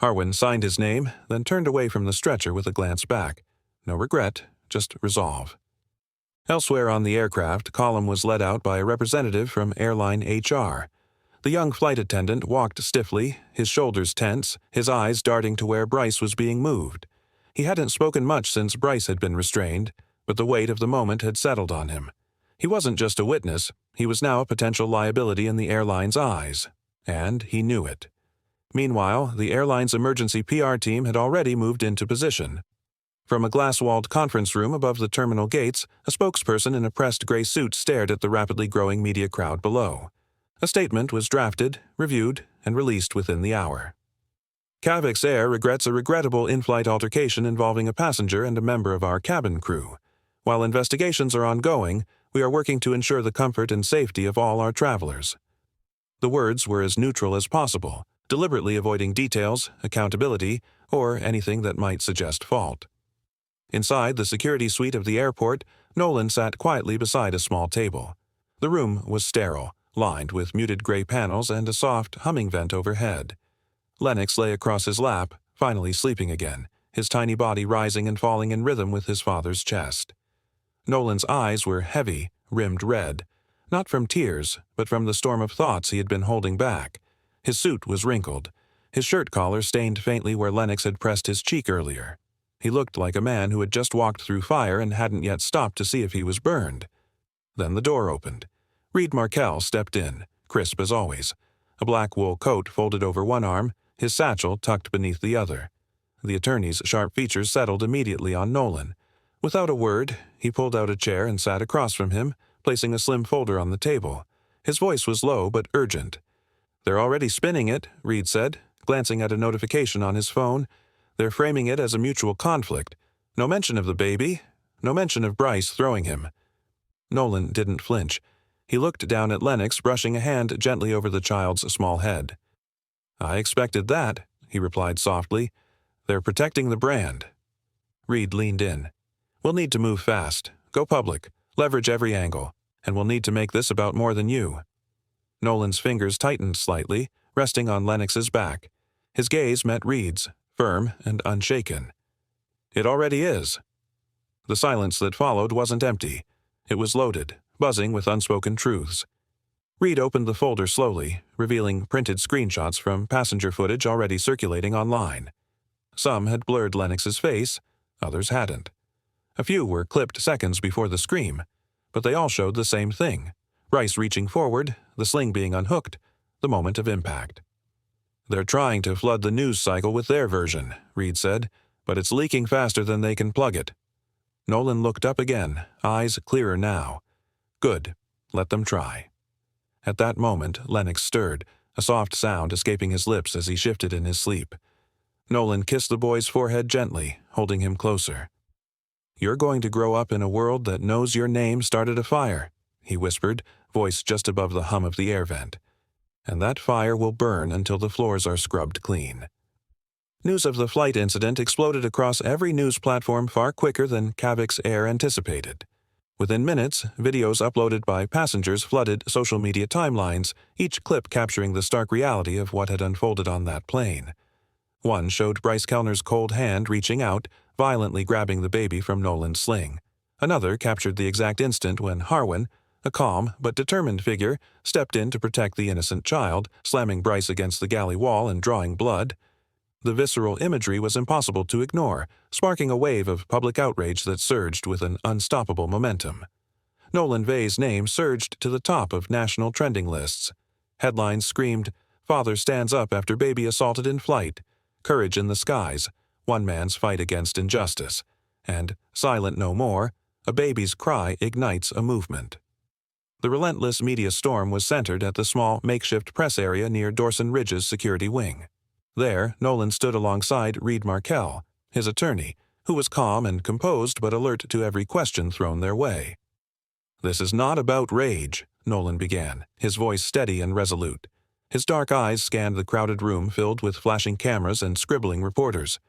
Harwin signed his name, then turned away from the stretcher with a glance back. No regret, just resolve. Elsewhere on the aircraft, Column was led out by a representative from airline HR. The young flight attendant walked stiffly, his shoulders tense, his eyes darting to where Bryce was being moved. He hadn't spoken much since Bryce had been restrained, but the weight of the moment had settled on him. He wasn't just a witness, he was now a potential liability in the airline's eyes, and he knew it. Meanwhile, the airline's emergency PR team had already moved into position. From a glass-walled conference room above the terminal gates, a spokesperson in a pressed gray suit stared at the rapidly growing media crowd below. A statement was drafted, reviewed, and released within the hour. Cavix Air regrets a regrettable in-flight altercation involving a passenger and a member of our cabin crew. While investigations are ongoing, we are working to ensure the comfort and safety of all our travelers. The words were as neutral as possible, deliberately avoiding details, accountability, or anything that might suggest fault. Inside the security suite of the airport, Nolan sat quietly beside a small table. The room was sterile, lined with muted gray panels and a soft, humming vent overhead. Lennox lay across his lap, finally sleeping again, his tiny body rising and falling in rhythm with his father's chest. Nolan's eyes were heavy, rimmed red, not from tears, but from the storm of thoughts he had been holding back. His suit was wrinkled, his shirt collar stained faintly where Lennox had pressed his cheek earlier. He looked like a man who had just walked through fire and hadn't yet stopped to see if he was burned. Then the door opened. Reed Markell stepped in, crisp as always, a black wool coat folded over one arm, his satchel tucked beneath the other. The attorney's sharp features settled immediately on Nolan. Without a word, he pulled out a chair and sat across from him, placing a slim folder on the table. His voice was low but urgent. "They're already spinning it," Reed said, glancing at a notification on his phone. "They're framing it as a mutual conflict. No mention of the baby, no mention of Bryce throwing him." Nolan didn't flinch. He looked down at Lennox, brushing a hand gently over the child's small head. "I expected that," he replied softly. "They're protecting the brand." Reed leaned in. "We'll need to move fast, go public, leverage every angle, and we'll need to make this about more than you." Nolan's fingers tightened slightly, resting on Lennox's back. His gaze met Reed's, firm and unshaken. "It already is." The silence that followed wasn't empty. It was loaded, buzzing with unspoken truths. Reed opened the folder slowly, revealing printed screenshots from passenger footage already circulating online. Some had blurred Lennox's face, others hadn't. A few were clipped seconds before the scream, but they all showed the same thing: Bryce reaching forward, the sling being unhooked, the moment of impact. "They're trying to flood the news cycle with their version," Reed said, "but it's leaking faster than they can plug it." Nolan looked up again, eyes clearer now. "Good. Let them try." At that moment, Lennox stirred, a soft sound escaping his lips as he shifted in his sleep. Nolan kissed the boy's forehead gently, holding him closer. "You're going to grow up in a world that knows your name started a fire," he whispered, voice just above the hum of the air vent. "And that fire will burn until the floors are scrubbed clean." News of the flight incident exploded across every news platform far quicker than Cavix Air anticipated. Within minutes, videos uploaded by passengers flooded social media timelines, each clip capturing the stark reality of what had unfolded on that plane. One showed Bryce Kellner's cold hand reaching out, violently grabbing the baby from Nolan's sling. Another captured the exact instant when Harwin, a calm but determined figure, stepped in to protect the innocent child, slamming Bryce against the galley wall and drawing blood. The visceral imagery was impossible to ignore, sparking a wave of public outrage that surged with an unstoppable momentum. Nolan Vay's name surged to the top of national trending lists. Headlines screamed, "Father stands up after baby assaulted in flight," "Courage in the skies," "One man's fight against injustice," and "Silent no more, a baby's cry ignites a movement." The relentless media storm was centered at the small makeshift press area near Dawson Ridge's security wing. There, Nolan stood alongside Reed Markell, his attorney, who was calm and composed but alert to every question thrown their way. "This is not about rage," Nolan began, his voice steady and resolute. His dark eyes scanned the crowded room filled with flashing cameras and scribbling reporters.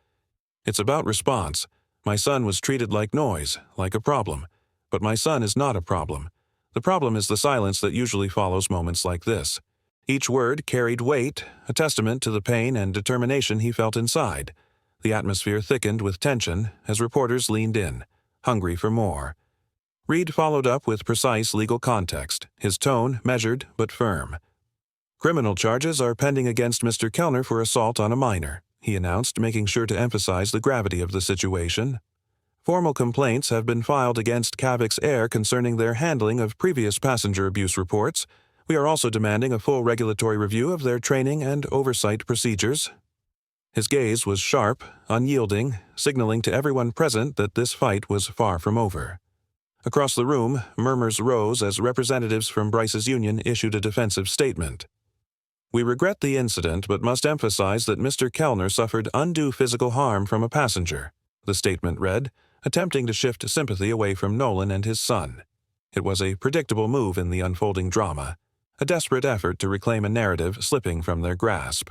"It's about response. My son was treated like noise, like a problem. But my son is not a problem. The problem is the silence that usually follows moments like this. Each word carried weight, a testament to the pain and determination he felt inside. The atmosphere thickened with tension as reporters leaned in, hungry for more. Reed followed up with precise legal context, his tone measured but firm. "Criminal charges are pending against Mr. Kellner for assault on a minor," he announced, making sure to emphasize the gravity of the situation. "Formal complaints have been filed against Cavix Air concerning their handling of previous passenger abuse reports. We are also demanding a full regulatory review of their training and oversight procedures." His gaze was sharp, unyielding, signaling to everyone present that this fight was far from over. Across the room, murmurs rose as representatives from Bryce's union issued a defensive statement. "We regret the incident but must emphasize that Mr. Kellner suffered undue physical harm from a passenger," the statement read, attempting to shift sympathy away from Nolan and his son. It was a predictable move in the unfolding drama, a desperate effort to reclaim a narrative slipping from their grasp.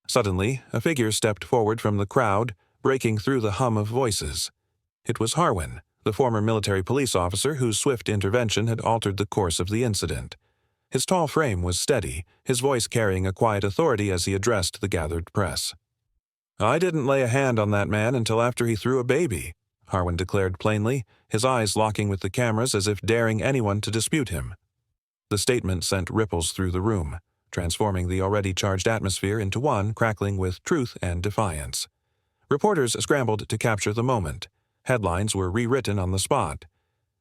Suddenly, a figure stepped forward from the crowd, breaking through the hum of voices. It was Harwin, the former military police officer whose swift intervention had altered the course of the incident. His tall frame was steady, his voice carrying a quiet authority as he addressed the gathered press. "I didn't lay a hand on that man until after he threw a baby," Harwin declared plainly, his eyes locking with the cameras as if daring anyone to dispute him. The statement sent ripples through the room, transforming the already charged atmosphere into one crackling with truth and defiance. Reporters scrambled to capture the moment. Headlines were rewritten on the spot.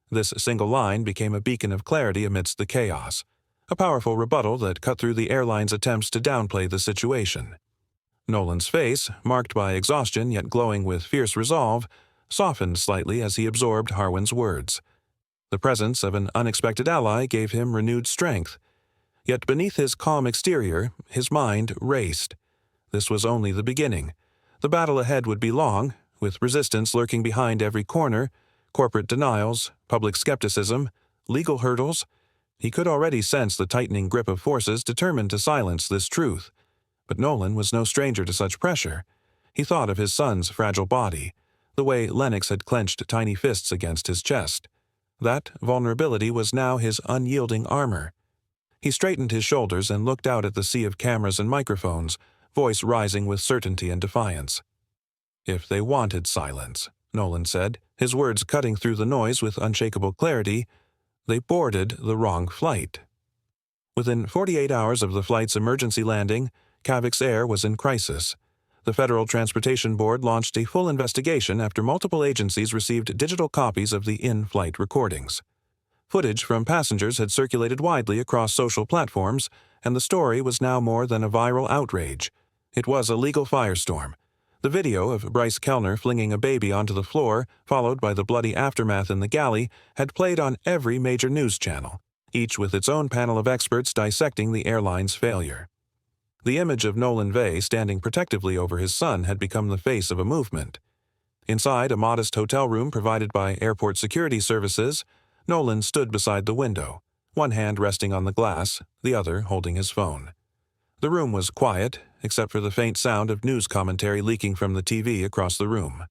This single line became a beacon of clarity amidst the chaos, a powerful rebuttal that cut through the airline's attempts to downplay the situation. Nolan's face, marked by exhaustion yet glowing with fierce resolve, softened slightly as he absorbed Harwin's words. The presence of an unexpected ally gave him renewed strength. Yet beneath his calm exterior, his mind raced. This was only the beginning. The battle ahead would be long, with resistance lurking behind every corner, corporate denials, public skepticism, legal hurdles. He could already sense the tightening grip of forces determined to silence this truth. But Nolan was no stranger to such pressure. He thought of his son's fragile body, the way Lennox had clenched tiny fists against his chest. That vulnerability was now his unyielding armor. He straightened his shoulders and looked out at the sea of cameras and microphones, voice rising with certainty and defiance. "If they wanted silence," Nolan said, his words cutting through the noise with unshakable clarity, "they boarded the wrong flight." Within 48 hours of the flight's emergency landing, Cavix Air was in crisis. The Federal Transportation Board launched a full investigation after multiple agencies received digital copies of the in-flight recordings. Footage from passengers had circulated widely across social platforms, and the story was now more than a viral outrage. It was a legal firestorm. The video of Bryce Kellner flinging a baby onto the floor, followed by the bloody aftermath in the galley, had played on every major news channel, each with its own panel of experts dissecting the airline's failure. The image of Nolan Vey standing protectively over his son had become the face of a movement. Inside a modest hotel room provided by airport security services, Nolan stood beside the window, one hand resting on the glass, the other holding his phone. The room was quiet, except for the faint sound of news commentary leaking from the TV across the room.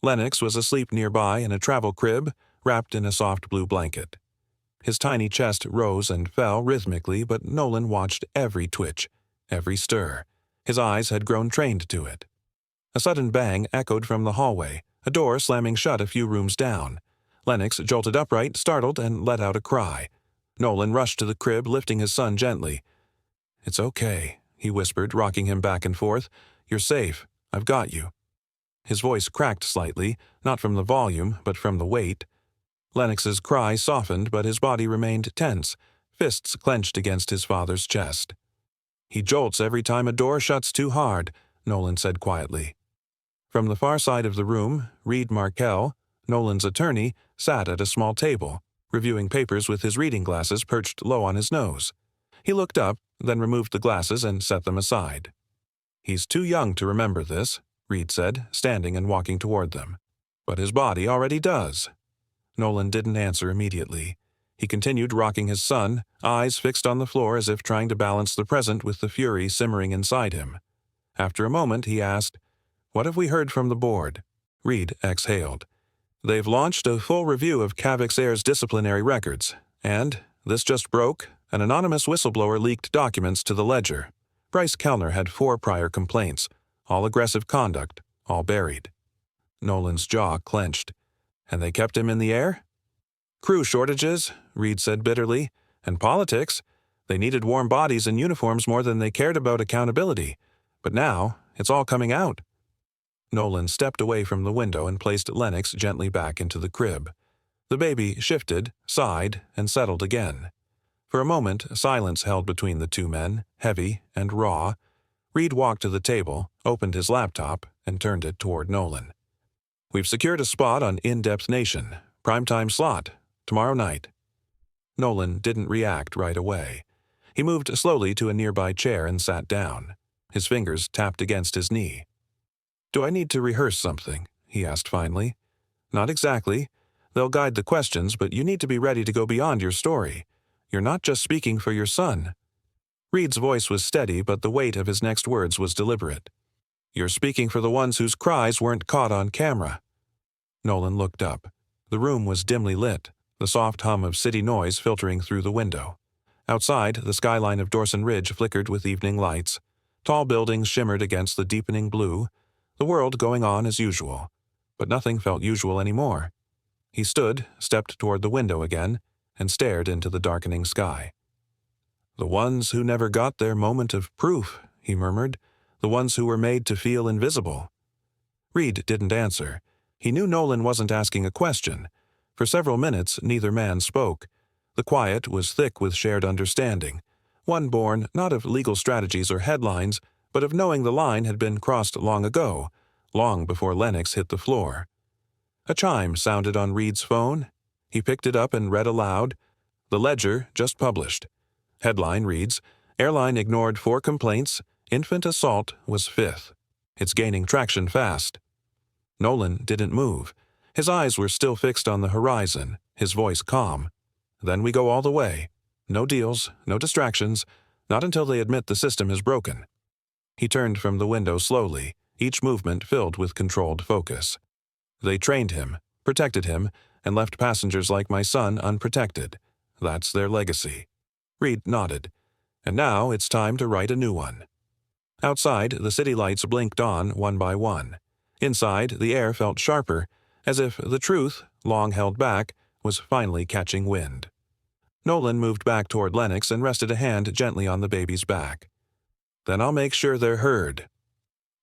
Lennox was asleep nearby in a travel crib, wrapped in a soft blue blanket. His tiny chest rose and fell rhythmically, but Nolan watched every twitch, every stir. His eyes had grown trained to it. A sudden bang echoed from the hallway, a door slamming shut a few rooms down. Lennox jolted upright, startled, and let out a cry. Nolan rushed to the crib, lifting his son gently. "It's okay," he whispered, rocking him back and forth. "You're safe. I've got you." His voice cracked slightly, not from the volume, but from the weight. Lennox's cry softened, but his body remained tense, fists clenched against his father's chest. "He jolts every time a door shuts too hard," Nolan said quietly. From the far side of the room, Reed Markell, Nolan's attorney, sat at a small table, reviewing papers with his reading glasses perched low on his nose. He looked up, then removed the glasses and set them aside. "He's too young to remember this," Reed said, standing and walking toward them. "But his body already does." Nolan didn't answer immediately. He continued rocking his son, eyes fixed on the floor as if trying to balance the present with the fury simmering inside him. After a moment, he asked, "What have we heard from the board?" Reed exhaled. "They've launched a full review of Cavix Air's disciplinary records, and, this just broke, An anonymous whistleblower leaked documents to the ledger. Bryce Kellner had 4 prior complaints, all aggressive conduct, all buried. Nolan's jaw clenched. And they kept him in the air? Crew shortages, Reed said bitterly, and politics. They needed warm bodies and uniforms more than they cared about accountability. But now, it's all coming out. Nolan stepped away from the window and placed Lennox gently back into the crib. The baby shifted, sighed, and settled again. For a moment, silence held between the two men, heavy and raw. Reed walked to the table, opened his laptop, and turned it toward Nolan. We've secured a spot on In-Depth Nation. Primetime slot. Tomorrow night. Nolan didn't react right away. He moved slowly to a nearby chair and sat down. His fingers tapped against his knee. Do I need to rehearse something? He asked finally. Not exactly. They'll guide the questions, but you need to be ready to go beyond your story. You're not just speaking for your son. Reed's voice was steady, but the weight of his next words was deliberate. You're speaking for the ones whose cries weren't caught on camera. Nolan looked up. The room was dimly lit, the soft hum of city noise filtering through the window. Outside, the skyline of Dorson Ridge flickered with evening lights. Tall buildings shimmered against the deepening blue, the world going on as usual. But nothing felt usual anymore. He stood, stepped toward the window again, and stared into the darkening sky. The ones who never got their moment of proof, he murmured. The ones who were made to feel invisible. Reed didn't answer. He knew Nolan wasn't asking a question. For several minutes, neither man spoke. The quiet was thick with shared understanding, one born not of legal strategies or headlines, but of knowing the line had been crossed long ago, long before Lennox hit the floor. A chime sounded on Reed's phone. He picked it up and read aloud. The Ledger just published. Headline reads, Airline ignored 4 complaints. Infant assault was 5th. It's gaining traction fast. Nolan didn't move. His eyes were still fixed on the horizon, his voice calm. Then we go all the way. No deals, no distractions, not until they admit the system is broken. He turned from the window slowly, each movement filled with controlled focus. They trained him, protected him, and left passengers like my son unprotected. That's their legacy. Reed nodded. And now it's time to write a new one. Outside, the city lights blinked on one by one. Inside, the air felt sharper, as if the truth, long held back, was finally catching wind. Nolan moved back toward Lennox and rested a hand gently on the baby's back. Then I'll make sure they're heard.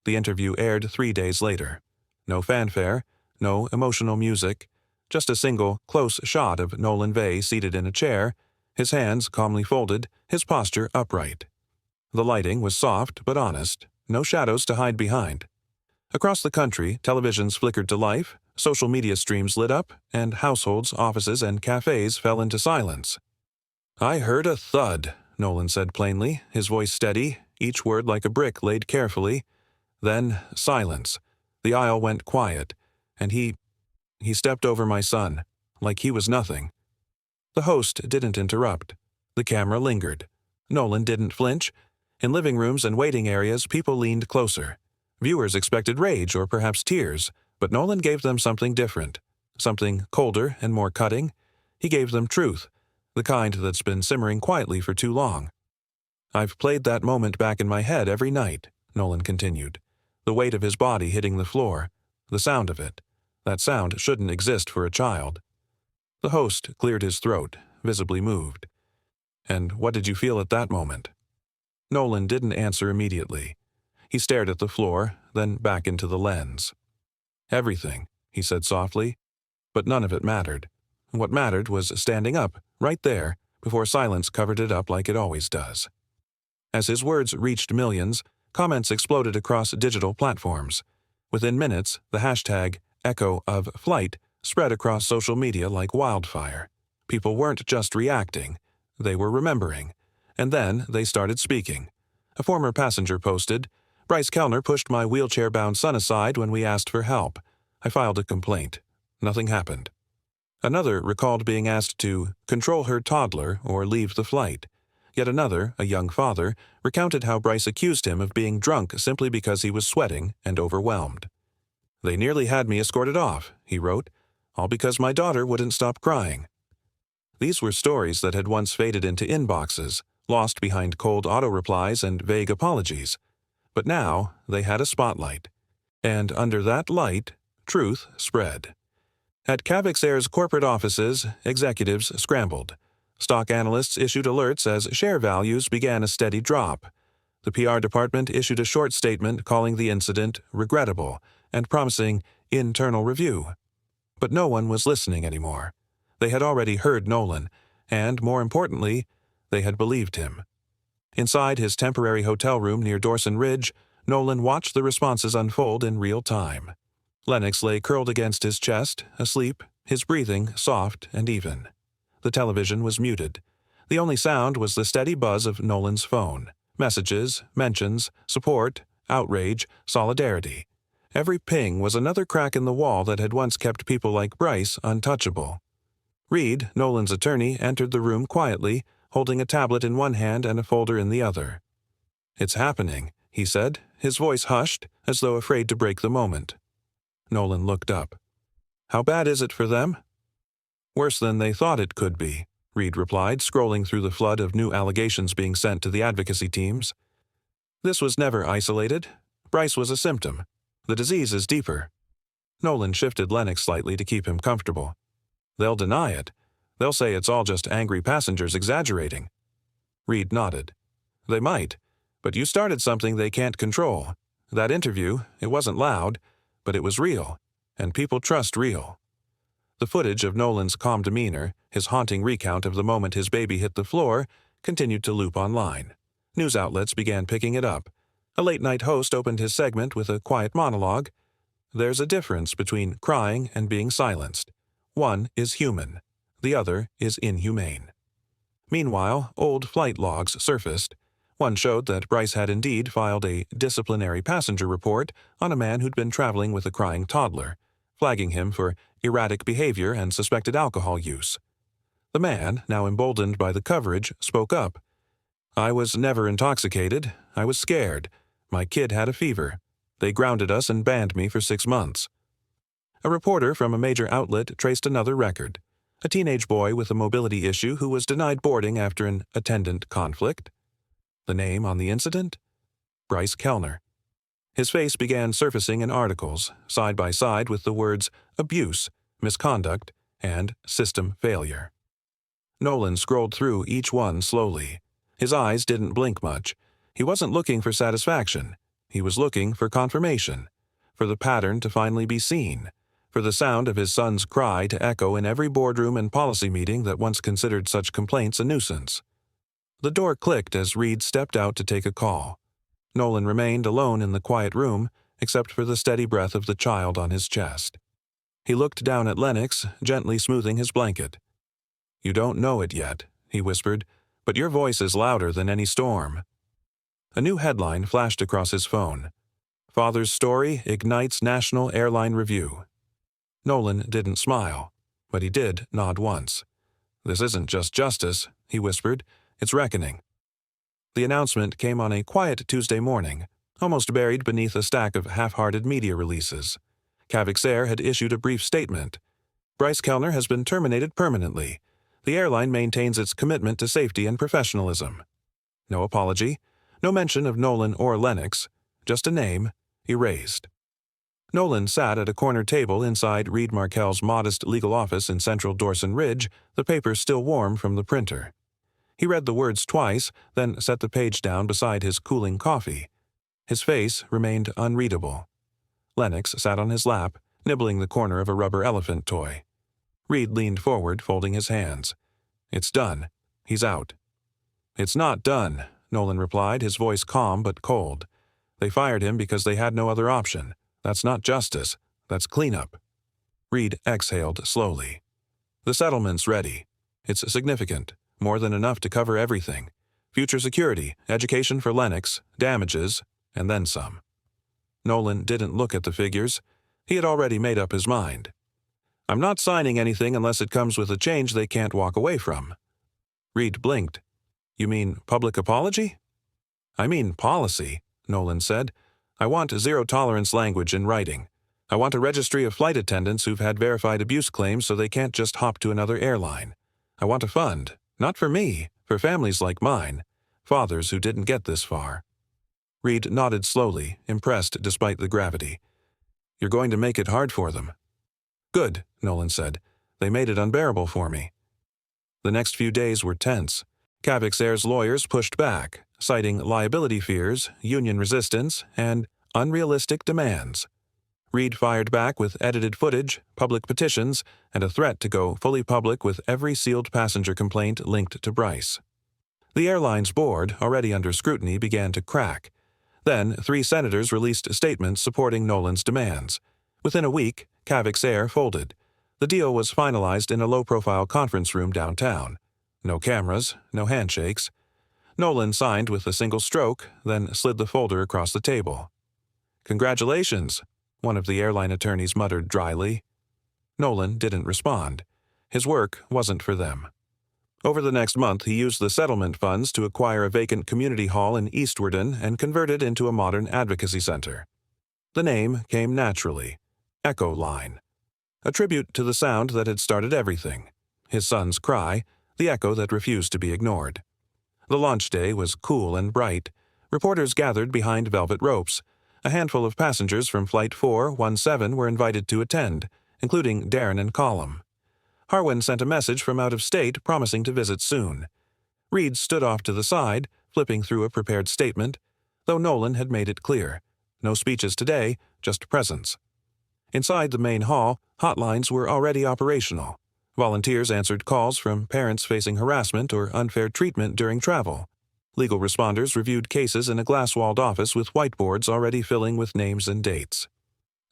The interview aired 3 days later. No fanfare, no emotional music, just a single, close shot of Nolan Vay seated in a chair, his hands calmly folded, his posture upright. The lighting was soft but honest, no shadows to hide behind. Across the country, televisions flickered to life, social media streams lit up, and households, offices, and cafes fell into silence. I heard a thud, Nolan said plainly, his voice steady, each word like a brick laid carefully. Then silence. The aisle went quiet, and he stepped over my son, like he was nothing. The host didn't interrupt. The camera lingered. Nolan didn't flinch. In living rooms and waiting areas, people leaned closer. Viewers expected rage or perhaps tears, but Nolan gave them something different, something colder and more cutting. He gave them truth, the kind that's been simmering quietly for too long. I've played that moment back in my head every night, Nolan continued, the weight of his body hitting the floor, the sound of it. That sound shouldn't exist for a child. The host cleared his throat, visibly moved. And what did you feel at that moment? Nolan didn't answer immediately. He stared at the floor, then back into the lens. Everything, he said softly, but none of it mattered. What mattered was standing up, right there, before silence covered it up like it always does. As his words reached millions, comments exploded across digital platforms. Within minutes, the hashtag #EchoOfFlight spread across social media like wildfire. People weren't just reacting, they were remembering. And then they started speaking. A former passenger posted, Bryce Kellner pushed my wheelchair-bound son aside when we asked for help. I filed a complaint. Nothing happened. Another recalled being asked to control her toddler or leave the flight. Yet another, a young father, recounted how Bryce accused him of being drunk simply because he was sweating and overwhelmed. They nearly had me escorted off, he wrote, all because my daughter wouldn't stop crying. These were stories that had once faded into inboxes, lost behind cold auto-replies and vague apologies. But now they had a spotlight. And under that light, truth spread. At Cavixair's corporate offices, executives scrambled. Stock analysts issued alerts as share values began a steady drop. The PR department issued a short statement calling the incident regrettable and promising internal review. But no one was listening anymore. They had already heard Nolan, and, more importantly, they had believed him. Inside his temporary hotel room near Dawson Ridge, Nolan watched the responses unfold in real time. Lennox lay curled against his chest, asleep, his breathing soft and even. The television was muted. The only sound was the steady buzz of Nolan's phone. Messages, mentions, support, outrage, solidarity. Every ping was another crack in the wall that had once kept people like Bryce untouchable. Reed, Nolan's attorney, entered the room quietly, holding a tablet in one hand and a folder in the other. "It's happening," he said, his voice hushed, as though afraid to break the moment. Nolan looked up. "How bad is it for them?" "Worse than they thought it could be," Reed replied, scrolling through the flood of new allegations being sent to the advocacy teams. "This was never isolated. Bryce was a symptom. The disease is deeper." Nolan shifted Lennox slightly to keep him comfortable. "They'll deny it. They'll say it's all just angry passengers exaggerating." Reed nodded. "They might, but you started something they can't control. That interview, it wasn't loud, but it was real, and people trust real." The footage of Nolan's calm demeanor, his haunting recount of the moment his baby hit the floor, continued to loop online. News outlets began picking it up. A late-night host opened his segment with a quiet monologue. "There's a difference between crying and being silenced. One is human. The other is inhumane." Meanwhile, old flight logs surfaced. One showed that Bryce had indeed filed a disciplinary passenger report on a man who'd been traveling with a crying toddler, flagging him for erratic behavior and suspected alcohol use. The man, now emboldened by the coverage, spoke up. "I was never intoxicated. I was scared. My kid had a fever. They grounded us and banned me for 6 months." A reporter from a major outlet traced another record. A teenage boy with a mobility issue who was denied boarding after an attendant conflict. The name on the incident? Bryce Kellner. His face began surfacing in articles, side by side with the words abuse, misconduct, and system failure. Nolan scrolled through each one slowly. His eyes didn't blink much. He wasn't looking for satisfaction. He was looking for confirmation, for the pattern to finally be seen, for the sound of his son's cry to echo in every boardroom and policy meeting that once considered such complaints a nuisance. The door clicked as Reed stepped out to take a call. Nolan remained alone in the quiet room, except for the steady breath of the child on his chest. He looked down at Lennox, gently smoothing his blanket. "You don't know it yet," he whispered, "but your voice is louder than any storm." A new headline flashed across his phone. "Father's Story Ignites National Airline Review." Nolan didn't smile, but he did nod once. "This isn't just justice," he whispered. "It's reckoning." The announcement came on a quiet Tuesday morning, almost buried beneath a stack of half-hearted media releases. Cavixair had issued a brief statement. "Bryce Kellner has been terminated permanently. The airline maintains its commitment to safety and professionalism." No apology, no mention of Nolan or Lennox, just a name, erased. Nolan sat at a corner table inside Reed Markell's modest legal office in central Dawson Ridge, the paper still warm from the printer. He read the words twice, then set the page down beside his cooling coffee. His face remained unreadable. Lennox sat on his lap, nibbling the corner of a rubber elephant toy. Reed leaned forward, folding his hands. "It's done. He's out." "It's not done," Nolan replied, his voice calm but cold. "They fired him because they had no other option. That's not justice. That's cleanup." Reed exhaled slowly. "The settlement's ready. It's significant. More than enough to cover everything. Future security, education for Lennox, damages, and then some." Nolan didn't look at the figures. He had already made up his mind. "I'm not signing anything unless it comes with a change they can't walk away from." Reed blinked. "You mean public apology?" "I mean policy," Nolan said. "I want zero-tolerance language in writing. I want a registry of flight attendants who've had verified abuse claims so they can't just hop to another airline. I want a fund, not for me, for families like mine, fathers who didn't get this far. Reed nodded slowly, impressed despite the gravity. You're going to make it hard for them. Good, Nolan said. They made it unbearable for me. The next few days were tense. Cavixair's lawyers pushed back, citing liability fears, union resistance, and unrealistic demands. Reed fired back with edited footage, public petitions, and a threat to go fully public with every sealed passenger complaint linked to Bryce. The airline's board, already under scrutiny, began to crack. Then, 3 senators released statements supporting Nolan's demands. Within a week, Cavixair folded. The deal was finalized in a low-profile conference room downtown. No cameras, no handshakes. Nolan signed with a single stroke, then slid the folder across the table. "Congratulations," one of the airline attorneys muttered dryly. Nolan didn't respond. His work wasn't for them. Over the next month, he used the settlement funds to acquire a vacant community hall in Eastwarden and convert it into a modern advocacy center. The name came naturally. Echo Line. A tribute to the sound that had started everything. His son's cry, the echo that refused to be ignored. The launch day was cool and bright. Reporters gathered behind velvet ropes. A handful of passengers from Flight 417 were invited to attend, including Darren and Colum. Harwin sent a message from out of state promising to visit soon. Reed stood off to the side, flipping through a prepared statement, though Nolan had made it clear. No speeches today, just presence. Inside the main hall, hotlines were already operational. Volunteers answered calls from parents facing harassment or unfair treatment during travel. Legal responders reviewed cases in a glass-walled office with whiteboards already filling with names and dates.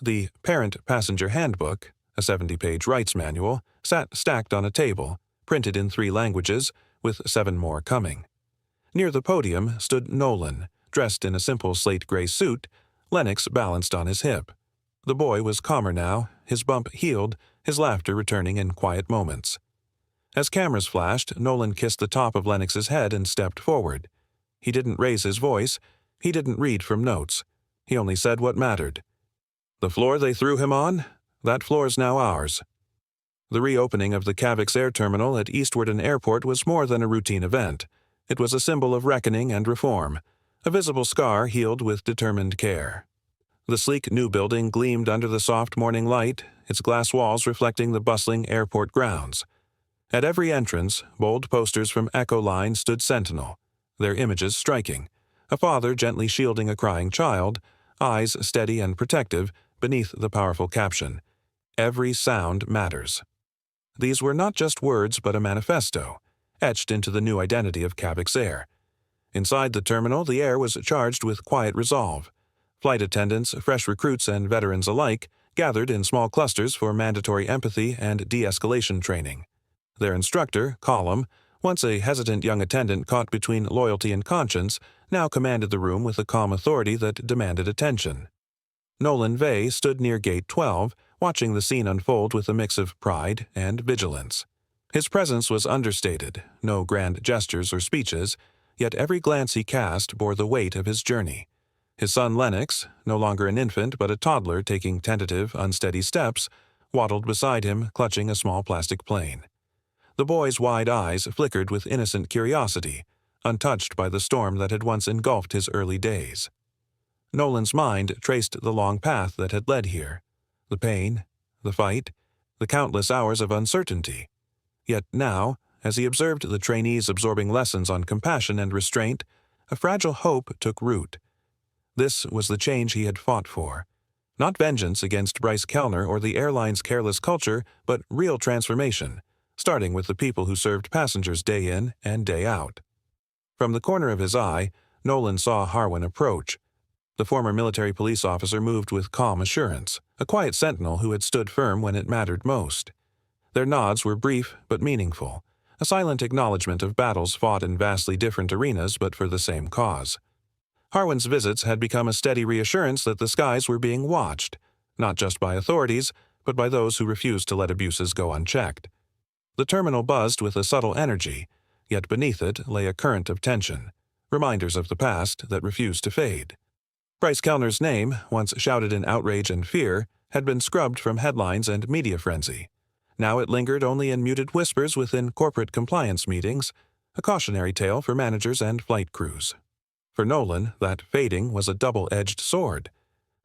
The Parent Passenger Handbook, a 70-page rights manual, sat stacked on a table, printed in 3 languages, with 7 more coming. Near the podium stood Nolan, dressed in a simple slate-gray suit, Lennox balanced on his hip. The boy was calmer now, his bump healed, his laughter returning in quiet moments. As cameras flashed, Nolan kissed the top of Lennox's head and stepped forward. He didn't raise his voice. He didn't read from notes. He only said what mattered. "The floor they threw him on? That floor's now ours." The reopening of the Cavixair terminal at Eastwarden Airport was more than a routine event. It was a symbol of reckoning and reform, a visible scar healed with determined care. The sleek new building gleamed under the soft morning light, its glass walls reflecting the bustling airport grounds. At every entrance, bold posters from Echo Line stood sentinel, their images striking. A father gently shielding a crying child, eyes steady and protective, beneath the powerful caption, "Every sound matters." These were not just words but a manifesto, etched into the new identity of Cavixair. Inside the terminal, the air was charged with quiet resolve. Flight attendants, fresh recruits, and veterans alike gathered in small clusters for mandatory empathy and de-escalation training. Their instructor, Colum, once a hesitant young attendant caught between loyalty and conscience, now commanded the room with a calm authority that demanded attention. Nolan Vey stood near Gate 12, watching the scene unfold with a mix of pride and vigilance. His presence was understated, no grand gestures or speeches, yet every glance he cast bore the weight of his journey. His son Lennox, no longer an infant but a toddler taking tentative, unsteady steps, waddled beside him, clutching a small plastic plane. The boy's wide eyes flickered with innocent curiosity, untouched by the storm that had once engulfed his early days. Nolan's mind traced the long path that had led here, the pain, the fight, the countless hours of uncertainty. Yet now, as he observed the trainees absorbing lessons on compassion and restraint, a fragile hope took root. This was the change he had fought for. Not vengeance against Bryce Kellner or the airline's careless culture, but real transformation, starting with the people who served passengers day in and day out. From the corner of his eye, Nolan saw Harwin approach. The former military police officer moved with calm assurance, a quiet sentinel who had stood firm when it mattered most. Their nods were brief but meaningful, a silent acknowledgement of battles fought in vastly different arenas but for the same cause. Harwin's visits had become a steady reassurance that the skies were being watched, not just by authorities, but by those who refused to let abuses go unchecked. The terminal buzzed with a subtle energy, yet beneath it lay a current of tension, reminders of the past that refused to fade. Bryce Kellner's name, once shouted in outrage and fear, had been scrubbed from headlines and media frenzy. Now it lingered only in muted whispers within corporate compliance meetings, a cautionary tale for managers and flight crews. For Nolan, that fading was a double-edged sword.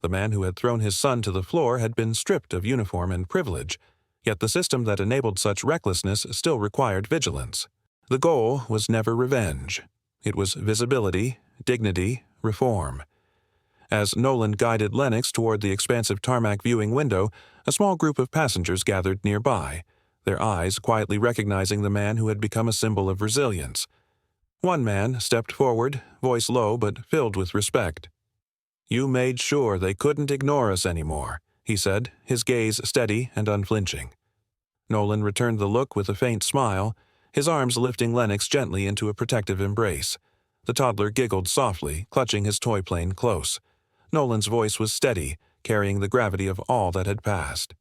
The man who had thrown his son to the floor had been stripped of uniform and privilege, yet the system that enabled such recklessness still required vigilance. The goal was never revenge. It was visibility, dignity, reform. As Nolan guided Lennox toward the expansive tarmac viewing window, a small group of passengers gathered nearby, their eyes quietly recognizing the man who had become a symbol of resilience. One man stepped forward, voice low but filled with respect. "You made sure they couldn't ignore us anymore," he said, his gaze steady and unflinching. Nolan returned the look with a faint smile, his arms lifting Lennox gently into a protective embrace. The toddler giggled softly, clutching his toy plane close. Nolan's voice was steady, carrying the gravity of all that had passed.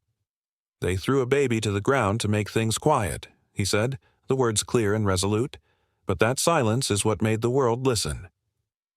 "They threw a baby to the ground to make things quiet," he said, the words clear and resolute. "But that silence is what made the world listen."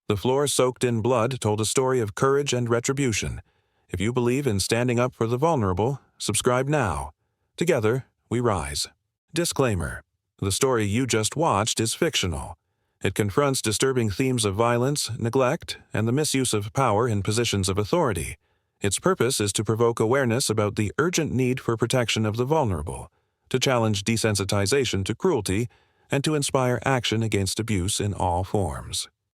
The floor soaked in blood told a story of courage and retribution. If you believe in standing up for the vulnerable, subscribe now. Together, we rise. Disclaimer: the story you just watched is fictional. It confronts disturbing themes of violence, neglect, and the misuse of power in positions of authority. Its purpose is to provoke awareness about the urgent need for protection of the vulnerable, to challenge desensitization to cruelty, and to inspire action against abuse in all forms.